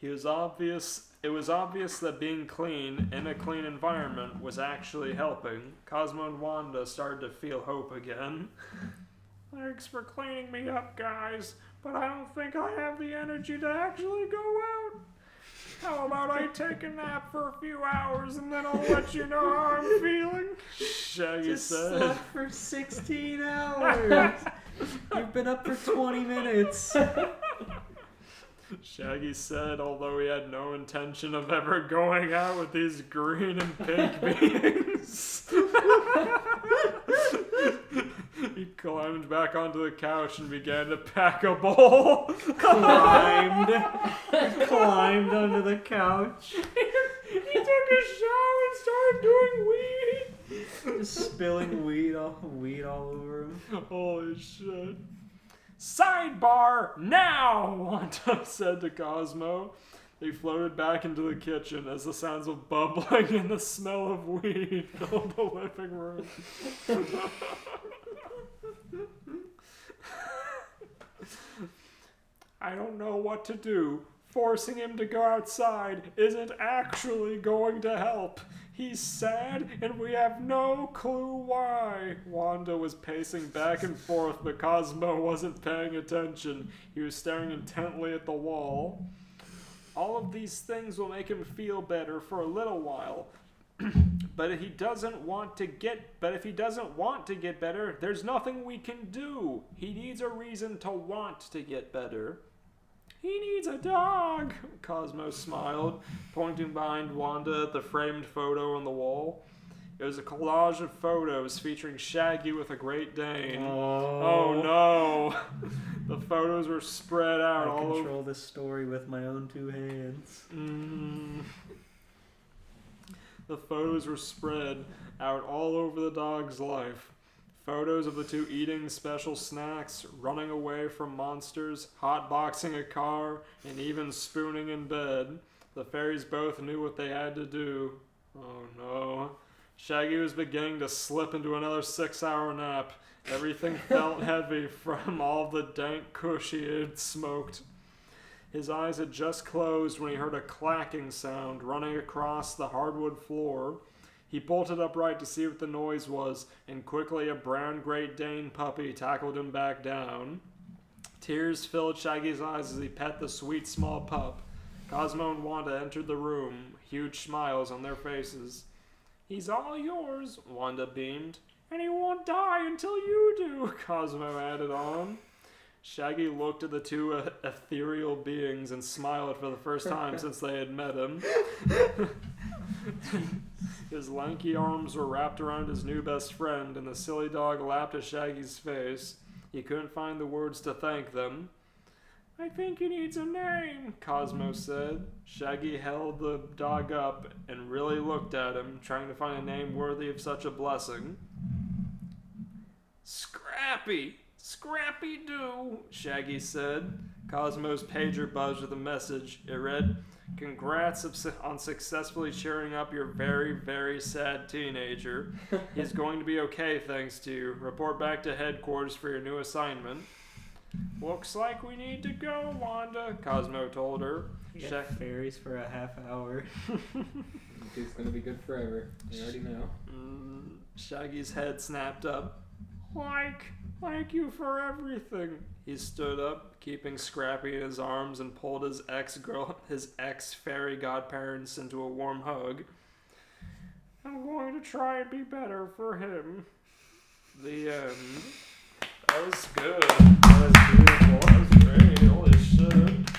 It was obvious that being clean in a clean environment was actually helping. Cosmo and Wanda started to feel hope again. Thanks for cleaning me up, guys, but I don't think I have the energy to actually go out. How about I take a nap for a few hours and then I'll let you know how I'm feeling? Shaggy said. Slept for 16 hours. You've been up for 20 minutes. Shaggy said, although he had no intention of ever going out with these green and pink beings. He climbed back onto the couch and began to pack a bowl. Climbed onto the couch. He took a shower and started doing weed. Just spilling weed all over him. Holy shit. Sidebar now, Wanda said to Cosmo. They floated back into the kitchen as the sounds of bubbling and the smell of weed filled the living room. I don't know what to do. Forcing him to go outside isn't actually going to help. He's sad, and we have no clue why. Wanda was pacing back and forth, but Cosmo wasn't paying attention. He was staring intently at the wall. All of these things will make him feel better for a little while. But if he doesn't want to get better, there's nothing we can do. He needs a reason to want to get better. He needs a dog, Cosmo smiled, pointing behind Wanda at the framed photo on the wall. It was a collage of photos featuring Shaggy with a Great Dane. Oh no! The photos were spread out all over. I control this story with my own two hands. The photos were spread out all over the dog's life. Photos of the two eating special snacks, running away from monsters, hotboxing a car, and even spooning in bed. The fairies both knew what they had to do. Oh no. Shaggy was beginning to slip into another 6-hour nap. Everything felt heavy from all the dank kush he had smoked. His eyes had just closed when he heard a clacking sound running across the hardwood floor. He bolted upright to see what the noise was, and quickly a brown Great Dane puppy tackled him back down. Tears filled Shaggy's eyes as he pet the sweet small pup. Cosmo and Wanda entered the room, huge smiles on their faces. He's all yours, Wanda beamed. And he won't die until you do, Cosmo added on. Shaggy looked at the two ethereal beings and smiled for the first time since they had met him. His lanky arms were wrapped around his new best friend, and the silly dog lapped at Shaggy's face. He couldn't find the words to thank them. I think he needs a name, Cosmo said. Shaggy held the dog up and really looked at him, trying to find a name worthy of such a blessing. Scrappy! Scrappy-Doo, Shaggy said. Cosmo's pager buzzed with a message. It read, "Congrats on successfully cheering up your very, very sad teenager. He's going to be okay thanks to you. Report back to headquarters for your new assignment." "Looks like we need to go, Wanda," Cosmo told her. Yeah, fairies for a half hour. He's gonna be good forever. You already know. Shaggy's head snapped up. Thank you for everything. He stood up, keeping Scrappy in his arms, and pulled his ex-fairy godparents into a warm hug. "I'm going to try and be better for him." The end. That was good. That was beautiful. That was great. Holy shit.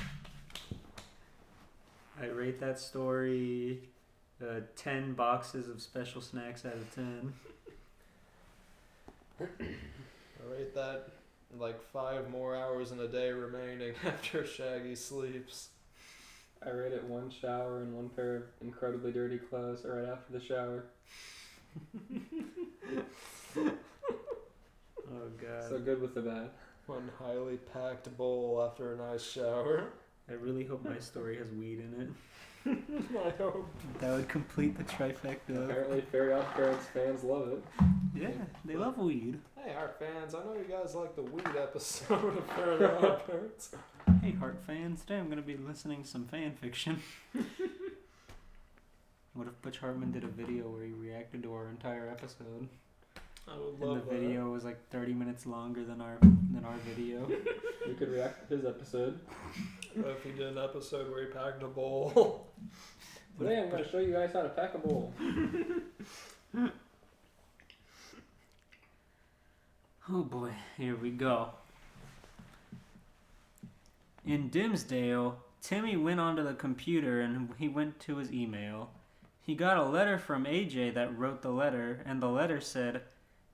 I rate that story 10 boxes of special snacks out of 10. I rate that like 5 more hours in a day remaining after Shaggy sleeps. I rate it 1 shower and 1 pair of incredibly dirty clothes right after the shower. Oh god. So good with the bad. 1 highly packed bowl after a nice shower. I really hope my story has weed in it. I hope. That would complete the trifecta. Apparently, Fairy Oddparents fans love it. Yeah, they love weed. Hey, Art fans, I know you guys like the weed episode of Fairy Oddparents. Hey, Heart fans, today I'm going to be listening to some fan fiction. What if Butch Hartman did a video where he reacted to our entire episode? I would And love the that. video was like 30 minutes longer than our video. We could react to his episode. What if he did an episode where he packed a bowl? Today I'm going to show you guys how to pack a bowl. Oh boy, here we go. In Dimsdale, Timmy went onto the computer and he went to his email. He got a letter from AJ that wrote the letter, and the letter said,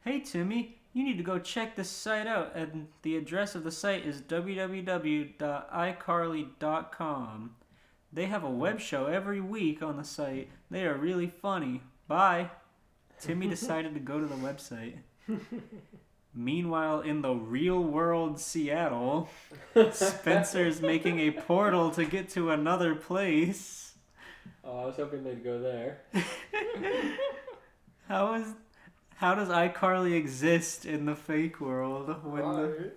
"Hey Timmy, you need to go check this site out, and the address of the site is www.icarly.com. They have a web show every week on the site. They are really funny. Bye." Timmy decided to go to the website. Meanwhile, in the real world Seattle, Spencer's making a portal to get to another place. Oh, I was hoping they'd go there. How does iCarly exist in the fake world? Right.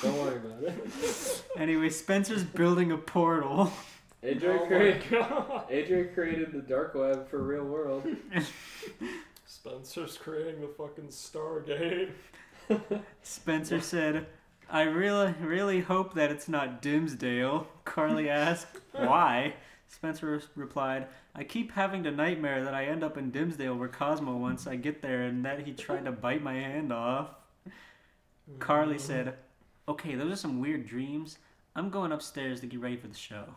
Don't worry about it. Anyway, Spencer's building a portal. AJ created the dark web for real world. Spencer's creating the fucking Stargate. Spencer said, "I really hope that it's not Dimsdale." Carly asked, "Why?" Spencer replied, "I keep having the nightmare that I end up in Dimsdale where Cosmo once I get there and that he tried to bite my hand off." Carly said, "Okay, those are some weird dreams. I'm going upstairs to get ready for the show."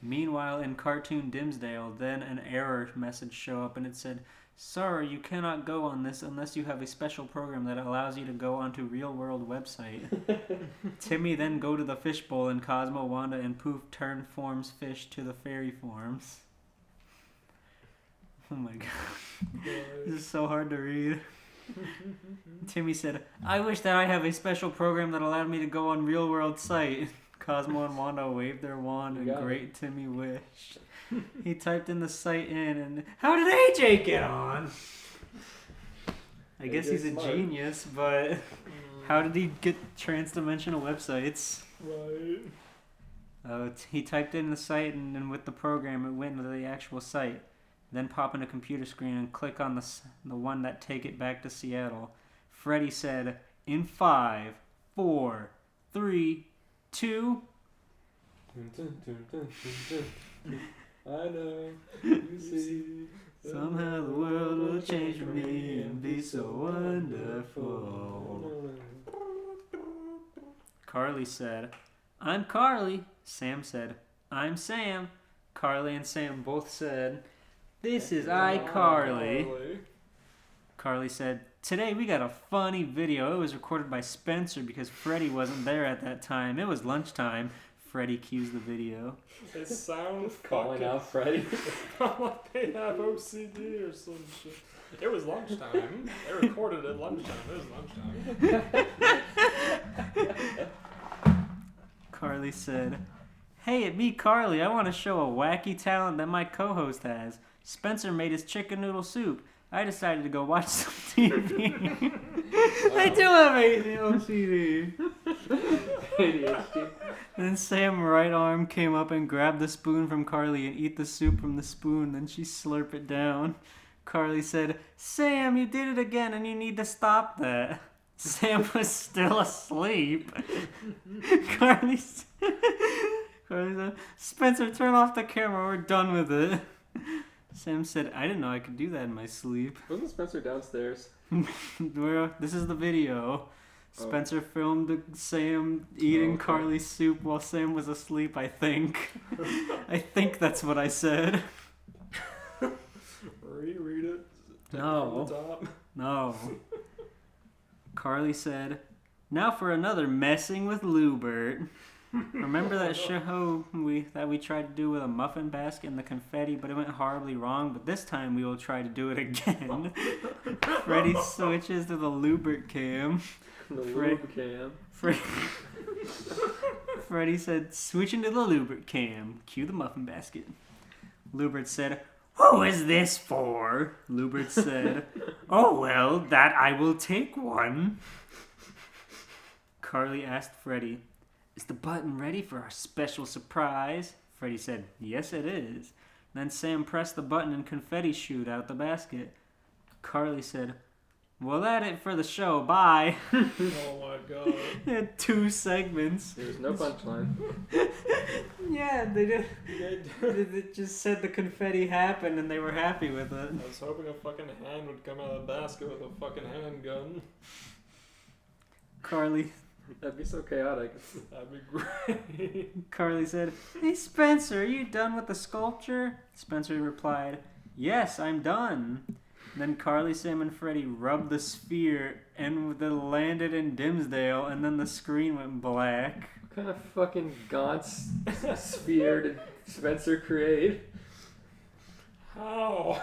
Meanwhile, in cartoon Dimsdale, then an error message showed up and it said, "Sorry, you cannot go on this unless you have a special program that allows you to go onto real world website." Timmy then go to the fishbowl and Cosmo, Wanda, and Poof turn forms fish to the fairy forms. Oh my god. This is so hard to read. Timmy said, "I wish that I have a special program that allowed me to go on real world site." Cosmo and Wanda waved their wand and great Timmy wished. He typed in the site in and how did AJ get on? I guess he's a smart. genius, but how did he get trans-dimensional websites? Right. He typed in the site and with the program it went to the actual site. Then pop in a computer screen and click on the one that take it back to Seattle. Freddy said, "In 5, 4, 3, 2." I know, you see. Somehow the world will change for me and be so wonderful. Carly said, "I'm Carly." Sam said, "I'm Sam." Carly and Sam both said, "This is iCarly." Carly said, Today we got a funny video. It was recorded by Spencer because Freddie wasn't there at that time. It was lunchtime. Freddie cues the video. It sounds Calling out Freddy. like they have OCD or some shit. It was lunchtime. They recorded it lunchtime. It was lunchtime. Carly said, "Hey, it me, Carly. I want to show a wacky talent that my co-host has. Spencer made his chicken noodle soup. I decided to go watch some TV. I do have OCD. ADHD. Then Sam's right arm came up and grabbed the spoon from Carly and eat the soup from the spoon. Then she slurped it down. Carly said, Sam, you did it again and you need to stop that. Sam was still asleep. Carly said, Spencer, turn off the camera. We're done with it. Sam said, I didn't know I could do that in my sleep. Wasn't Spencer downstairs? This is the video. Spencer filmed Sam eating Carly's soup while Sam was asleep, I think. I think that's what I said. Reread it. Take No. it from the top. No. Carly said, now for another messing with Lubert. Remember that show that we tried to do with a muffin basket and the confetti, but it went horribly wrong? But this time we will try to do it again. Freddie switches to the Lubert cam. The lube cam. Freddie said, switching to the Lubert cam. Cue the muffin basket. Lubert said, who is this for? Lubert said, oh well, that I will take one. Carly asked Freddie, is the button ready for our special surprise? Freddie said, yes it is. Then Sam pressed the button and confetti shoot out the basket. Carly said, well, that's it for the show. Bye. Oh my god. They had 2 segments. There's no punchline. Yeah, they did. They just said the confetti happened and they were happy with it. I was hoping a fucking hand would come out of the basket with a fucking handgun. Carly That'd be so chaotic. That'd be great. Carly said, hey Spencer, are you done with the sculpture? Spencer replied, yes, I'm done. Then Carly, Sam, and Freddie rubbed the sphere and they landed in Dimsdale, and then the screen went black. What kind of fucking gaunt sphere did Spencer create? How?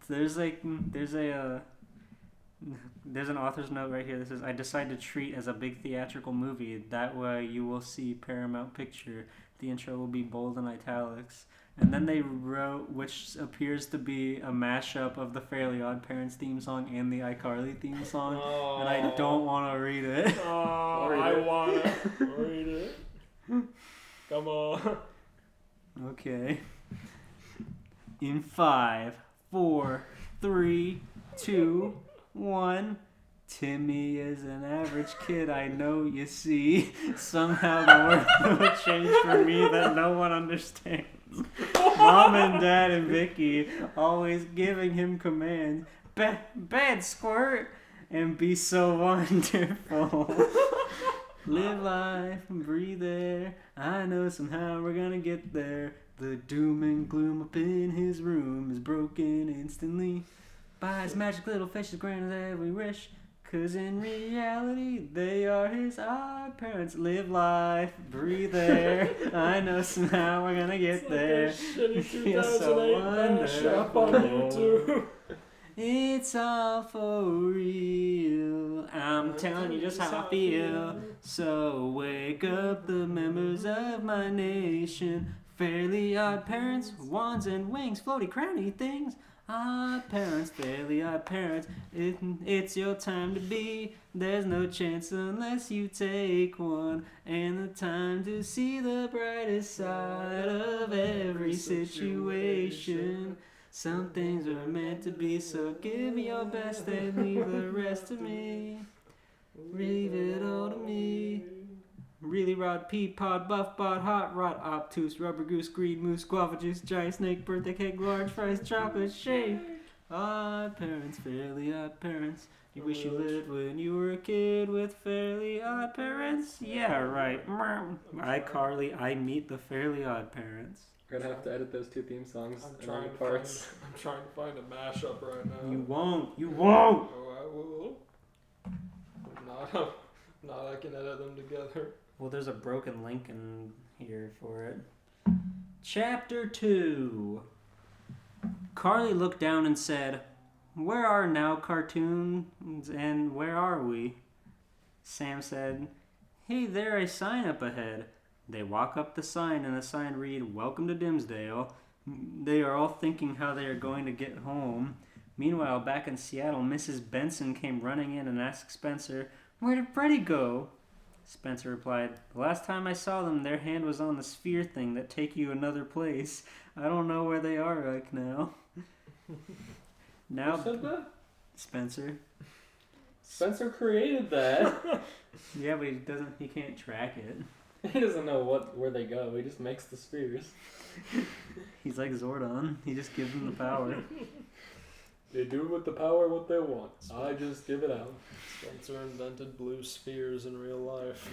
There's an author's note right here that says, I decided to treat as a big theatrical movie. That way you will see Paramount Picture. The intro will be bold and italics. And then they wrote, which appears to be a mashup of the Fairly Oddparents theme song and the iCarly theme song. Oh. And I don't want to read it. Oh, I want to read it. Come on. Okay. In 5, 4, 3, 2, 1. Timmy is an average kid, I know you see. Somehow the world will change for me that no one understands. Mom and Dad and Vicky always giving him commands. Bad squirt and be so wonderful. Live life and breathe air. I know somehow we're gonna get there. The doom and gloom up in his room is broken instantly by his magic little fish as grand as every wish. 'Cause in reality, they are his odd parents. Live life, breathe air. I know somehow we're gonna get there. It's like a shitty Feels 2008 so mashup on wonderful. YouTube. It's all for real. I'm telling you just how I feel. So wake up the members of my nation. Fairly odd parents, wands and wings, floaty crowny things. Odd parents, fairly odd parents, it's your time to be. There's no chance unless you take one. And the time to see the brightest side of every situation. Some things are meant to be, so give me your best and leave the rest to me. Leave it all to me. Really rod, pea pod, buff bod, hot rod, obtuse, rubber goose, green moose, guava juice, giant snake, birthday cake, large fries, chocolate shake. Odd parents, fairly odd parents. You wish you lived when you were a kid with fairly odd parents? Yeah, right. iCarly, I meet the fairly odd parents. We're gonna have to edit those 2 theme songs I'm in trying other to parts. I'm trying to find a mashup right now. You won't. You won't. Oh, I will. If not, I can edit them together. Well, there's a broken link in here for it. Chapter 2. Carly looked down and said, "Where are now cartoons and where are we?" Sam said, "Hey, there a sign up ahead." They walk up the sign and the sign read, "Welcome to Dimsdale." They are all thinking how they are going to get home. Meanwhile, back in Seattle, Mrs. Benson came running in and asked Spencer, "Where did Freddie go?" Spencer replied, "The last time I saw them, their hand was on the sphere thing that take you another place. I don't know where they are right now." Now, Who said that? Spencer. Spencer created that. Yeah, but he can't track it. He doesn't know where they go. He just makes the spheres. He's like Zordon. He just gives them the power. They do with the power what they want. I just give it out. Spencer invented blue spheres in real life.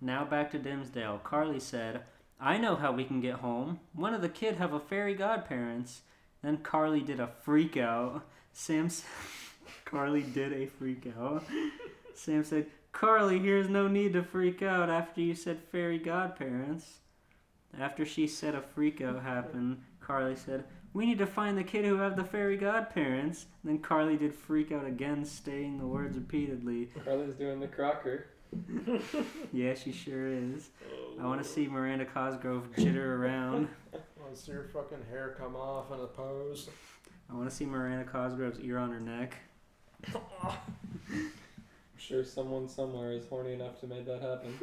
Now back to Dimsdale. Carly said, "I know how we can get home. One of the kid have a fairy godparents." Then Carly did a freak out. Carly did a freak out. Sam said, "Carly, here's no need to freak out after you said fairy godparents." After she said a freak out happened, Carly said, "We need to find the kid who have the fairy godparents." Then Carly did freak out again, stating the words repeatedly. Carly's doing the Crocker. Yeah, she sure is. I want to see Miranda Cosgrove jitter around. Want to see your fucking hair come off in a pose? I want to see Miranda Cosgrove's ear on her neck. I'm sure someone somewhere is horny enough to make that happen.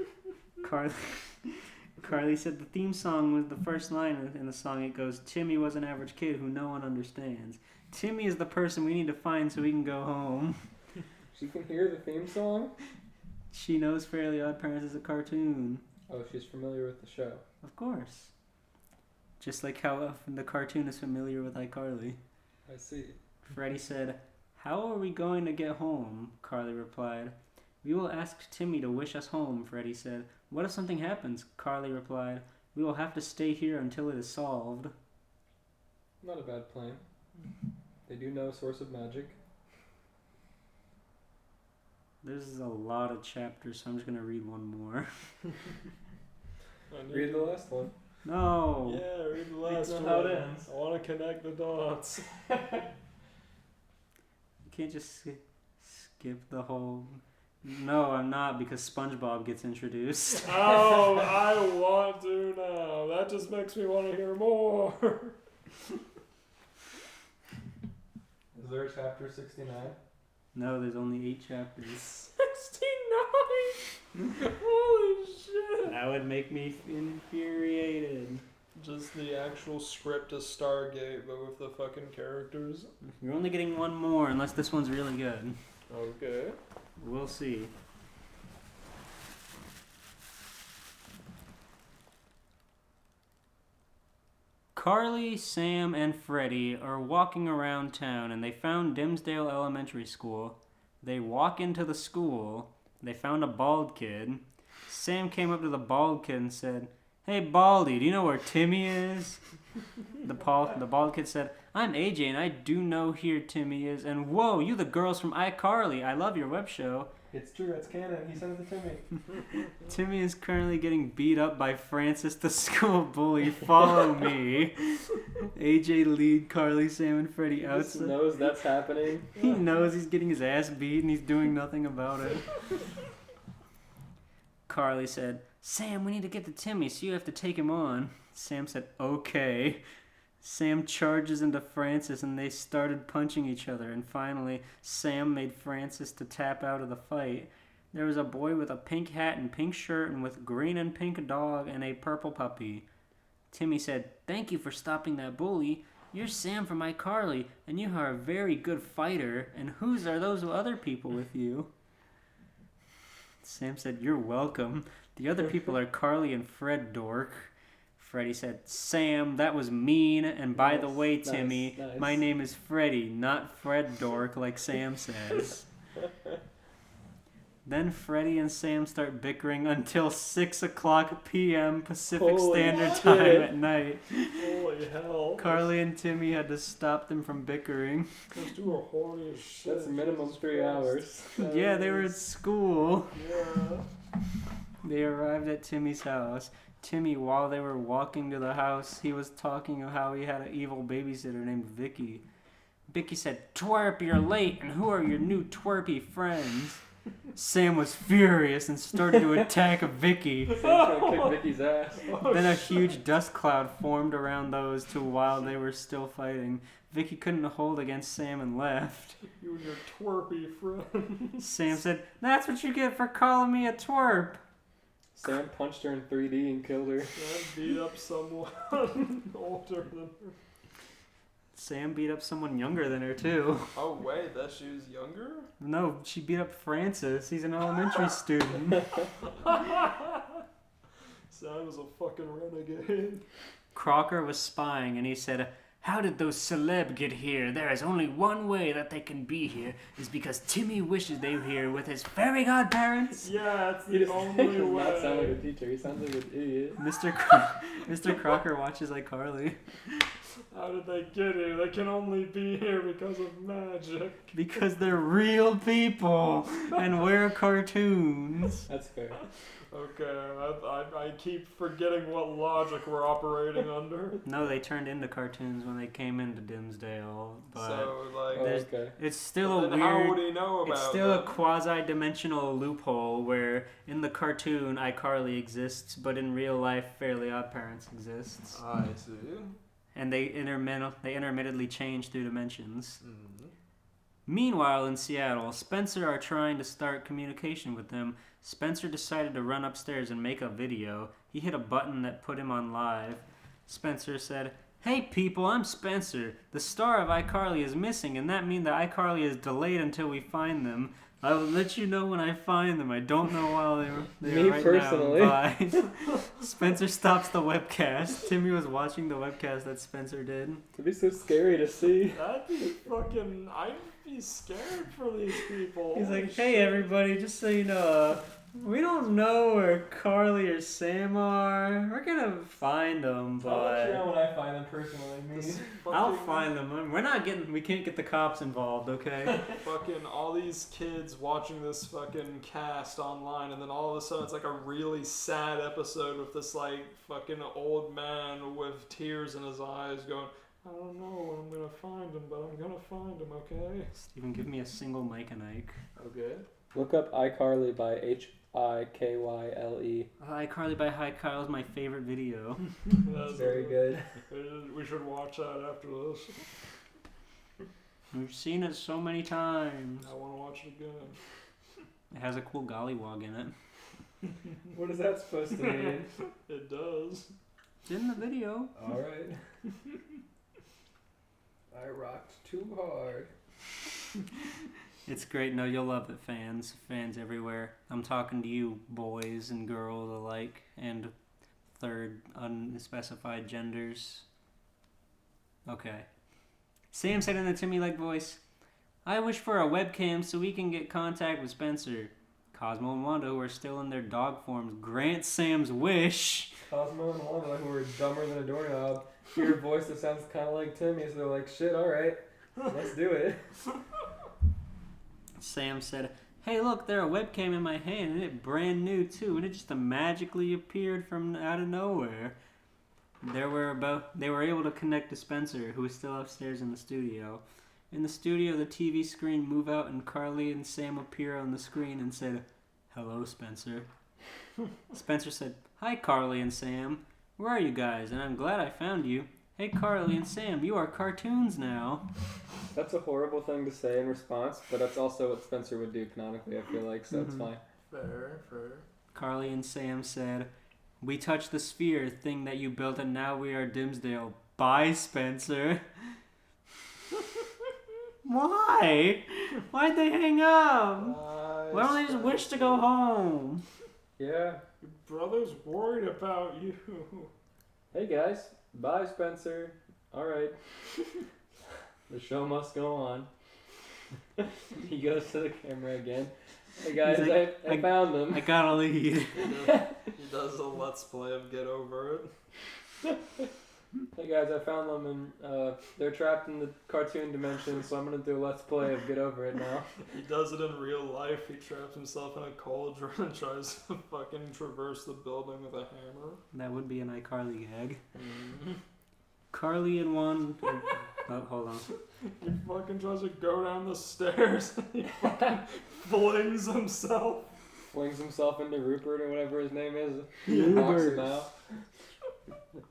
Carly said the theme song was the first line in the song. It goes, "Timmy was an average kid who no one understands. Timmy is the person we need to find so we can go home." She can hear the theme song? She knows Fairly Odd Parents is a cartoon. Oh, she's familiar with the show. Of course. Just like how the cartoon is familiar with iCarly. I see. Freddie said, "How are we going to get home?" Carly replied. "We will ask Timmy to wish us home," Freddie said. "What if something happens?" Carly replied. "We will have to stay here until it is solved." Not a bad plan. They do know Source of Magic. There's a lot of chapters, so I'm just going to read one more. Read the last one. No! Yeah, read the last That's one. not how it ends. I want to connect the dots. You can't just skip the whole... No, I'm not, because SpongeBob gets introduced. Oh, I want to now. That just makes me want to hear more. Is there a chapter 69? No, there's only 8 chapters. 69! Holy shit! That would make me infuriated. Just the actual script of Stargate, but with the fucking characters. You're only getting one more, unless this one's really good. Okay. We'll see. Carly, Sam, and Freddie are walking around town and they found Dimsdale Elementary School. They walk into the school. They found a bald kid. Sam came up to the bald kid and said, "Hey, Baldy, do you know where Timmy is?" The bald kid said, "I'm AJ and I do know here Timmy is. And whoa, you the girls from iCarly. I love your web show." It's true, it's canon. He sent it to Timmy. Timmy is currently getting beat up by Francis, the school bully. Follow me. AJ lead Carly, Sam, and Freddie He just outside. knows that's happening. He knows he's getting his ass beat and he's doing nothing about it. Carly said, "Sam, we need to get to Timmy, so you have to take him on." Sam said, "Okay." Sam charges into Francis and they started punching each other, and finally Sam made Francis to tap out of the fight. There was a boy with a pink hat and pink shirt and with green and pink dog and a purple puppy. Timmy said, "Thank you for stopping that bully. You're Sam from iCarly and you are a very good fighter. And whose are those other people with you?" Sam said, "You're welcome. The other people are Carly and Fred, dork." Freddie said, "Sam, that was mean. And by the way, Timmy, nice. my name is Freddie, not Fred, dork, like Sam says." Then Freddie and Sam start bickering until 6 o'clock p.m. Pacific Holy Standard shit. Time at night. Holy hell. Carly and Timmy had to stop them from bickering. Those two are horny as shit. That's minimum Jesus 3 Christ. hours. Yeah, they were at school. Yeah. They arrived at Timmy's house. Timmy, while they were walking to the house, he was talking of how he had an evil babysitter named Vicky. Vicky said, "Twerp, you're late, and who are your new twerpy friends?" Sam was furious and started to attack Vicky. Sam's trying to kick Vicky's ass. Then a huge dust cloud formed around those two while they were still fighting. Vicky couldn't hold against Sam and left. You and your twerpy friend. Sam said, "That's what you get for calling me a twerp." Sam punched her in 3D and killed her. Sam beat up someone older than her. Sam beat up someone younger than her, too. Oh wait, that she was younger? No, she beat up Francis. He's an elementary student. Sam was a fucking renegade. Crocker was spying, and he said, "How did those celeb get here? There is only one way that they can be here, is because Timmy wishes they were here with his fairy godparents." Yeah, it's He the does only way. not sound like a teacher. He sounds like an idiot. Mr. Crocker watches iCarly. How did they get here? They can only be here because of magic. Because they're real people and wear cartoons. That's fair. Okay, I keep forgetting what logic we're operating under. No, they turned into cartoons when they came into Dimsdale, but So, like, Oh, there's- okay. it's still then a how weird... would he know about It's still a them? quasi-dimensional loophole where in the cartoon iCarly exists, but in real life Fairly Oddparents exists. I see. And they intermittently change through dimensions. Mm-hmm. Meanwhile, in Seattle, Spencer are trying to start communication with them. Spencer decided to run upstairs and make a video. He hit a button that put him on live. Spencer said, "Hey people, I'm Spencer. The star of iCarly is missing, and that means that iCarly is delayed until we find them. I will let you know when I find them. I don't know while they're Me right personally. now. Bye." Spencer stops the webcast. Timmy was watching the webcast that Spencer did. It'd be so scary to see. That'd be fucking... I'd be scared for these people. He's like, Holy "Hey shit. everybody, just so you know, we don't know where Carly or Sam are. We're gonna find them, but when I find them personally. This I'll fucking- find them. We can't get the cops involved, okay?" Fucking all these kids watching this fucking cast online, and then all of a sudden it's like a really sad episode with this like fucking old man with tears in his eyes going, "I don't know when I'm gonna find him, but I'm gonna find him, okay?" Steven, give me a single Mike and Ike. Okay. Look up iCarly by HIKYLE. iCarly by Hi Kyle is my favorite video. That's Very good. We should watch that after this. We've seen it so many times. I want to watch it again. It has a cool gollywog in it. What is that supposed to mean? It does. It's in the video. Alright. I rocked too hard. It's great. No, you'll love it, fans. Fans everywhere. I'm talking to you, boys and girls alike, and third unspecified genders. Okay. Sam said in a Timmy-like voice, "I wish for a webcam so we can get contact with Spencer." Cosmo and Wanda, who are still in their dog forms, grant Sam's wish. Cosmo and Wanda, who are dumber than a doorknob, hear a voice that sounds kind of like Timmy, so they're like, "Shit, alright, let's do it." Sam said, "Hey, look, there's a webcam in my hand, and it's brand new too, and it just magically appeared from out of nowhere." They were able to connect to Spencer, who was still upstairs in the studio. In the studio, the TV screen moved out, and Carly and Sam appear on the screen and said, "Hello, Spencer." Spencer said, "Hi, Carly and Sam. Where are you guys? And I'm glad I found you. Hey, Carly and Sam, you are cartoons now." That's a horrible thing to say in response, but that's also what Spencer would do canonically, I feel like, so it's fine. Fair. Carly and Sam said, "We touched the sphere thing that you built, and now we are Dimsdale. Bye, Spencer." Why? Why'd they hang up? Why don't they just wish to go home? Yeah. Your brother's worried about you. Hey guys, bye Spencer. Alright. The show must go on. He goes to the camera again. Hey guys, He's like, I found them. I got a lead. He does a let's play of Get Over It. Hey guys, I found them and they're trapped in the cartoon dimension, so I'm gonna do a let's play of Get Over It now. He does it in real life. He traps himself in a cauldron and tries to fucking traverse the building with a hammer. That would be an iCarly gag. Mm-hmm. Carly and one. Oh, hold on. He fucking tries to go down the stairs and he fucking flings himself. Flings himself into Rupert or whatever his name is. Yeah. Knocks him out.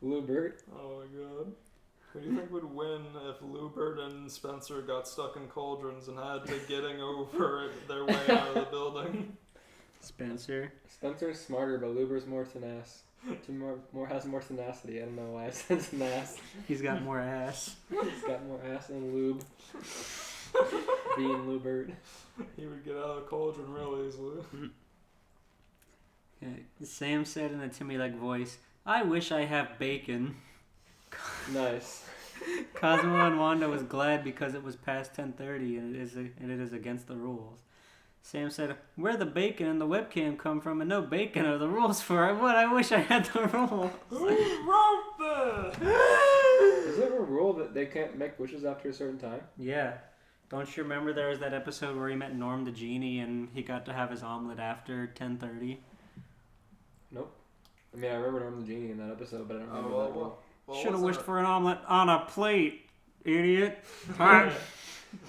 Lubert. Oh my god. Who do you think would win if Lubert and Spencer got stuck in cauldrons and had to getting over it their way out of the building? Spencer. Spencer's smarter, but Lubert's more tenacious. Has more tenacity. I don't know why I said tenacious. He's got more ass. He's got more ass than lube. Being Lubert. He would get out of the cauldron real easily. Okay. Sam said in a Timmy-like voice, "I wish I have bacon." Nice. Cosmo and Wanda was glad because it was past 10:30 and it is against the rules. Sam said, "Where the bacon and the webcam come from, and no bacon are the rules for it. What? I wish I had the rules." Who wrote this? Is there a rule that they can't make wishes after a certain time? Yeah. Don't you remember there was that episode where he met Norm the genie and he got to have his omelet after 10:30? Nope. I mean, I remember Norm the Genie in that episode, but I don't remember Oh, that rule. Should have wished for an omelet on a plate, idiot.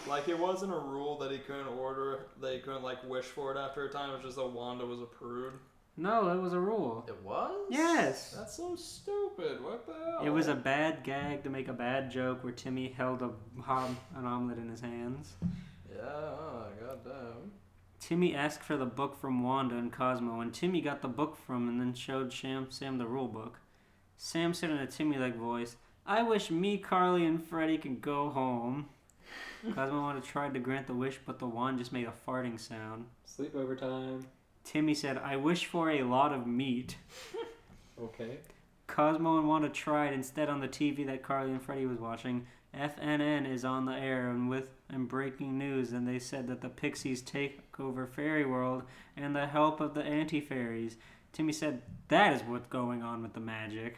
Like, it wasn't a rule that he couldn't order, they couldn't, like, wish for it after a time, it was just that Wanda was a prude. No, it was a rule. It was? Yes. That's so stupid, what the hell? It was a bad gag to make a bad joke where Timmy held an omelet in his hands. Yeah, goddamn. Timmy asked for the book from Wanda and Cosmo, and Timmy got the book from and then showed Sam the rule book. Sam said in a Timmy-like voice, "I wish me, Carly, and Freddie could go home." Cosmo wanted to try to grant the wish, but the wand just made a farting sound. Sleepover time. Timmy said, "I wish for a lot of meat." Okay. Cosmo and Wanda tried instead on the TV that Carly and Freddie was watching. FNN is on the air and breaking news, and they said that the Pixies take over Fairy World and the help of the anti-fairies. Timmy said, "That is what's going on with the magic."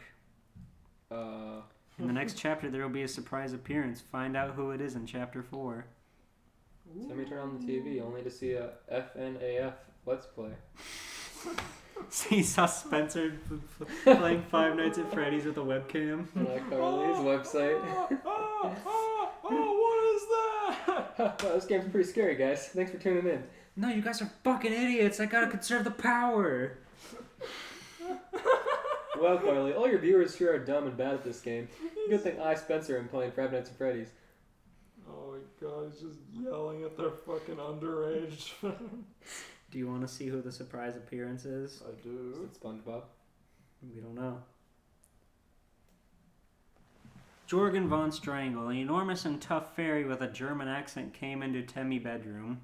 In the next chapter, there will be a surprise appearance. Find out who it is in chapter 4. Timmy turned on the TV only to see a FNAF Let's Play. He saw Spencer playing Five Nights at Freddy's with a webcam. On Carly's website. What is that? Wow, this game's pretty scary, guys. Thanks for tuning in. No, you guys are fucking idiots. I gotta conserve the power. Well, Carly, all your viewers here are dumb and bad at this game. Good thing I, Spencer, am playing Five Nights at Freddy's. Oh my god, he's just yelling at their fucking underage fans. Do you want to see who the surprise appearance is? Is I do. it SpongeBob? We don't know. Jorgen von Strangle, an enormous and tough fairy with a German accent, came into Temmy's bedroom.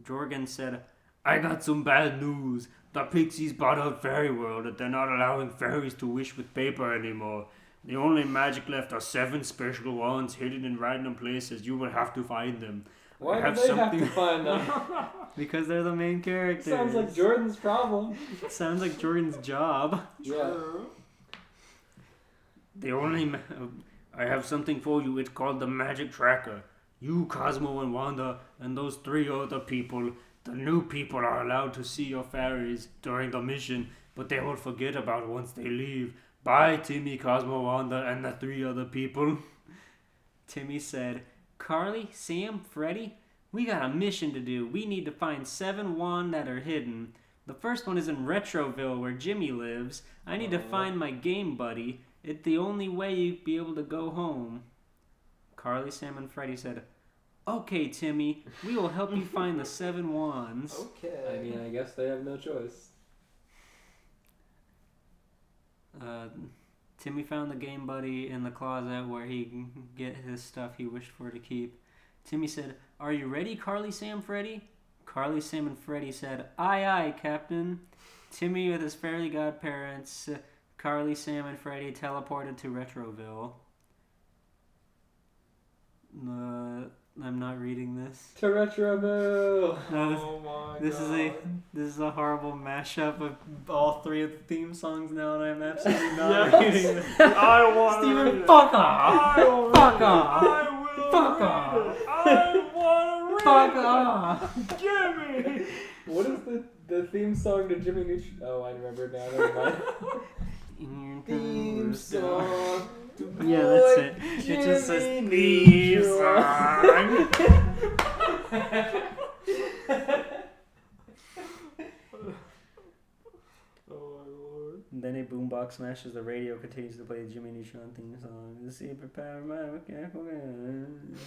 Jorgen said, "I got some bad news. The Pixies bought out Fairy World and they're not allowing fairies to wish with paper anymore. The only magic left are 7 special wands hidden in random places. You will have to find them." Why do they have to find them? Because they're the main characters. Sounds like Jordan's problem. Sounds like Jordan's job. Yeah. I have something for you. It's called the Magic Tracker. You, Cosmo, and Wanda, and those 3 other people, the new people, are allowed to see your fairies during the mission, but they will forget about it once they leave. Bye, Timmy, Cosmo, Wanda, and the 3 other people. Timmy said, "Carly, Sam, Freddie, we got a mission to do. We need to find 7 wands that are hidden. The first one is in Retroville, where Jimmy lives. I need to find my game buddy. It's the only way you'd be able to go home." Carly, Sam, and Freddie said, "Okay, Timmy, we will help you find the 7 wands." Okay. I mean, I guess they have no choice. Timmy found the game buddy in the closet where he can get his stuff he wished for to keep. Timmy said, "Are you ready, Carly, Sam, Freddie?" Carly, Sam, and Freddie said, "Aye, aye, Captain." Timmy with his fairy godparents, Carly, Sam, and Freddie teleported to Retroville. I'm not reading this. To Retroville. Oh my This is a horrible mashup of all three of the theme songs now, and I'm absolutely not Yes. reading this. I want to read Steven, it. fuck off! I will Fuck read it. off! I will Fuck read off! it. I want to read Fuck it. off! Gimme. What is the theme song to Jimmy Neutron? Oh, I remember now. Never mind. Theme song. Yeah, that's it. It just says theme song. Oh my lord. And then a boombox smashes the radio, continues to play the Jimmy Neutron theme song. The superpower my mechanical man.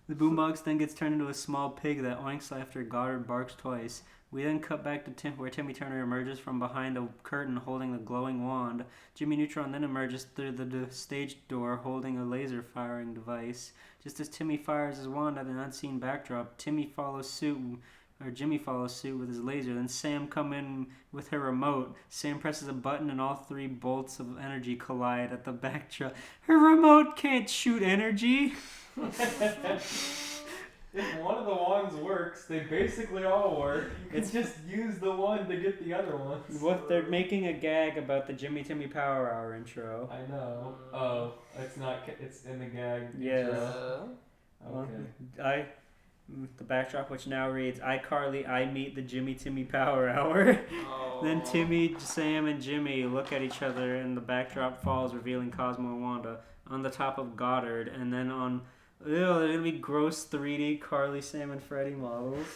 The boombox then gets turned into a small pig that oinks after Goddard barks twice. We then cut back to where Timmy Turner emerges from behind a curtain holding a glowing wand. Jimmy Neutron then emerges through the stage door holding a laser firing device. Just as Timmy fires his wand at an unseen backdrop, Jimmy follows suit with his laser. Then Sam come in with her remote. Sam presses a button and all three bolts of energy collide at the backdrop. Her remote can't shoot energy. If one of the wands works, they basically all work. You can just use the one to get the other ones. What, they're making a gag about the Jimmy Timmy Power Hour intro. I know. Oh, it's not. It's in the gag. Yeah. Okay. The backdrop, which now reads, iCarly, I meet the Jimmy Timmy Power Hour. Oh. Then Timmy, Sam, and Jimmy look at each other, and the backdrop falls, revealing Cosmo and Wanda on the top of Goddard, and then on. Ew, they're gonna be gross 3D Carly, Sam, and Freddy models.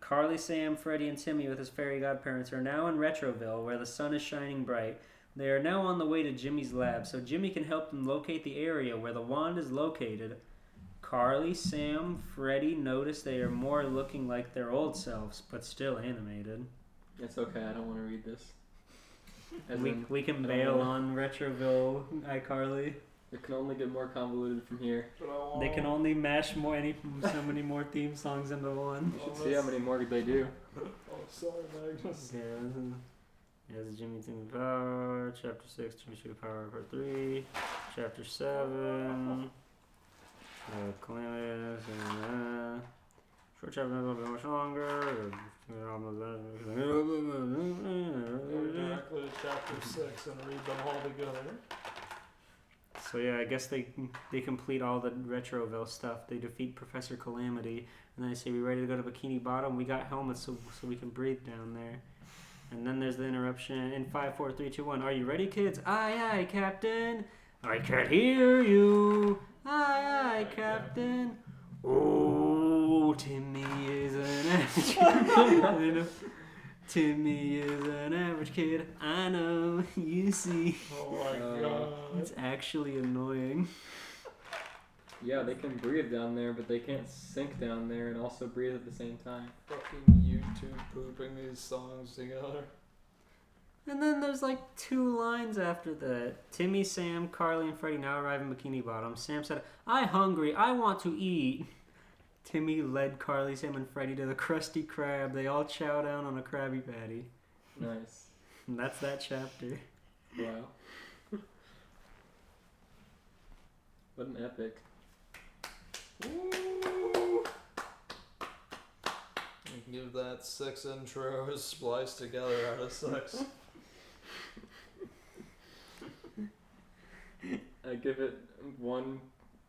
Carly, Sam, Freddy, and Timmy with his fairy godparents are now in Retroville, where the sun is shining bright. They are now on the way to Jimmy's lab, so Jimmy can help them locate the area where the wand is located. Carly, Sam, Freddy notice they are more looking like their old selves, but still animated. It's okay. I don't want to read this. We can bail on Retroville, iCarly. It can only get more convoluted from here. They can only mash so many more theme songs into one. You should see how many more they do. Oh, sorry, Magnus. Yeah, this is Jimmy Timmy Power, Chapter 6, Jimmy Timmy Power, Part 3, Chapter 7, Calamitous, and short chapter, a little bit much longer. Go directly to chapter 6 and read them all together. So yeah, I guess they complete all the Retroville stuff. They defeat Professor Calamity, and then they say, we ready to go to Bikini Bottom? We got helmets so we can breathe down there. And then there's the interruption in 5, 4, 3, 2, 1. Are you ready, kids? Aye, aye, Captain. I can't hear you. Aye, aye, Captain. Oh, Timmy is an average. Timmy is an average kid. I know, you see. Oh my god. It's actually annoying. Yeah, they can breathe down there, but they can't sink down there and also breathe at the same time. Fucking YouTube pooping these songs together. And then there's like 2 lines after that. Timmy, Sam, Carly, and Freddy now arrive in Bikini Bottom. Sam said, "I'm hungry. I want to eat." Timmy led Carly, Sam, and Freddy to the Krusty Krab. They all chow down on a Krabby Patty. Nice. And that's that chapter. Wow. What an epic. Ooh. You can give that 6 intros spliced together out of 6. I give it 1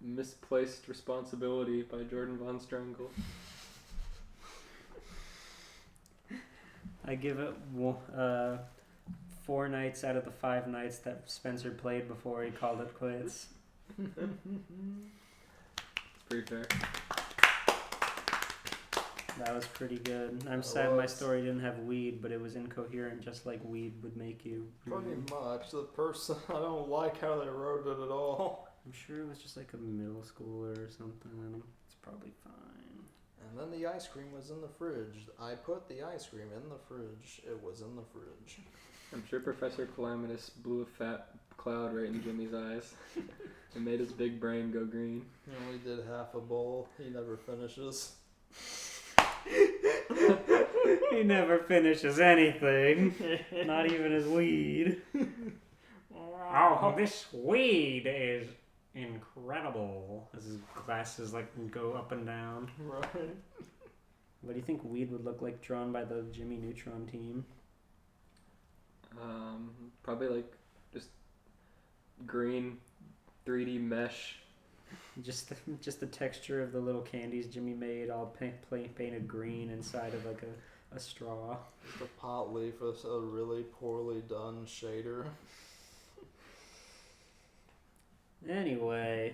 misplaced responsibility by Jordan Von Strangle. I give it 4 nights out of the 5 nights that Spencer played before he called it quits. It's pretty fair. That was pretty good. I'm sad my story didn't have weed, but it was incoherent just like weed would make you. Pretty much. The person, I don't like how they wrote it at all. I'm sure it was just like a middle schooler or something. It's probably fine. And then the ice cream was in the fridge. I put the ice cream in the fridge. It was in the fridge. I'm sure Professor Calamitous blew a fat cloud right in Jimmy's eyes. It made his big brain go green. He only did half a bowl. He never finishes. He never finishes anything. Not even his weed. Oh, this weed is incredible. As his glasses like go up and down. Right. What do you think weed would look like drawn by the Jimmy Neutron team? Probably like just green 3D mesh. Just the texture of the little candies Jimmy made, all painted green inside of like a straw. The pot leaf is a really poorly done shader. Anyway,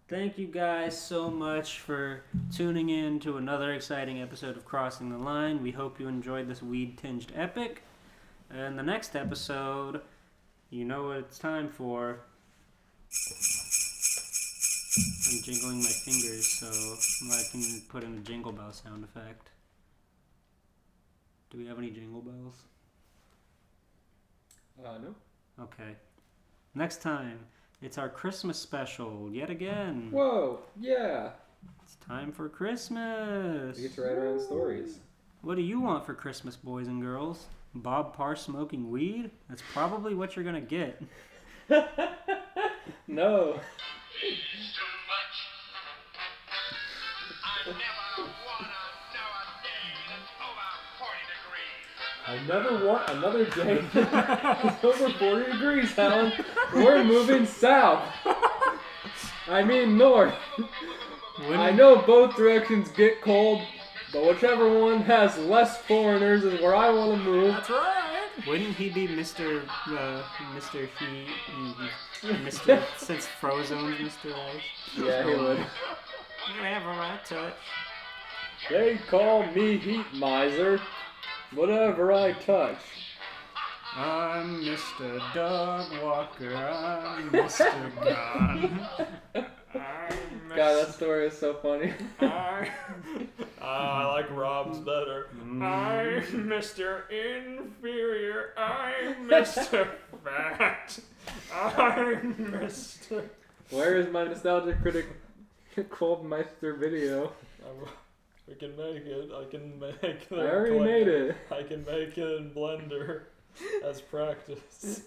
thank you guys so much for tuning in to another exciting episode of Crossing the Line. We hope you enjoyed this weed-tinged epic. And the next episode, you know what it's time for. I'm jingling my fingers so I can put in a jingle bell sound effect. Do we have any jingle bells? No. Okay. Next time, it's our Christmas special yet again. Whoa, yeah. It's time for Christmas. We get to write our own stories. What do you want for Christmas, boys and girls? Bob Parr smoking weed? That's probably what you're gonna get. No. I never want another day that's over 40 degrees, Alan. We're moving south. I mean north. I know both directions get cold, but whichever one has less foreigners is where I want to move. That's right. Wouldn't he be Mr. Heat and Mr. since Frozone's Mr. Ice? Yeah, he would. Wherever I touch. They call me Heat Miser. Whatever I touch. I'm Mr. Dog Walker. I'm Mr. Gun. God, that story is so funny. I like Rob's better. I'm Mr. Inferior. I'm Mr. Fat. I'm Mr. Where is my nostalgia critic Quotemeister video? We can make it. I can make I already made it. I can make it in Blender as practice.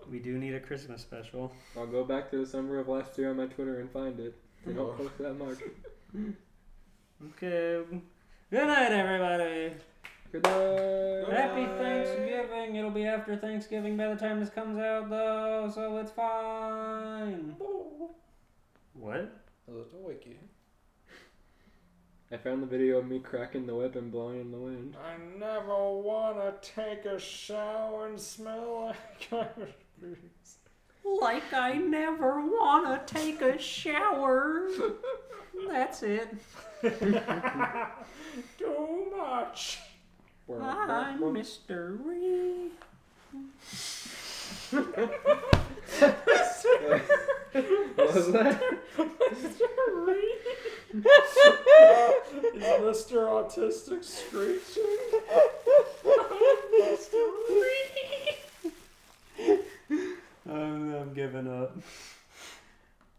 We do need a Christmas special. I'll go back to the summer of last year on my Twitter and find it. They don't post that much. Okay. Good night, everybody. Good night. Happy Thanksgiving. It'll be after Thanksgiving by the time this comes out, though, so it's fine. What? That's a wiki. I found the video of me cracking the whip and blowing in the wind. I never wanna take a shower and smell like Like I never wanna take a shower. That's it. too much. I'm Mr. Ree. What was that? Is Mr. Autistic screeching? I'm giving up.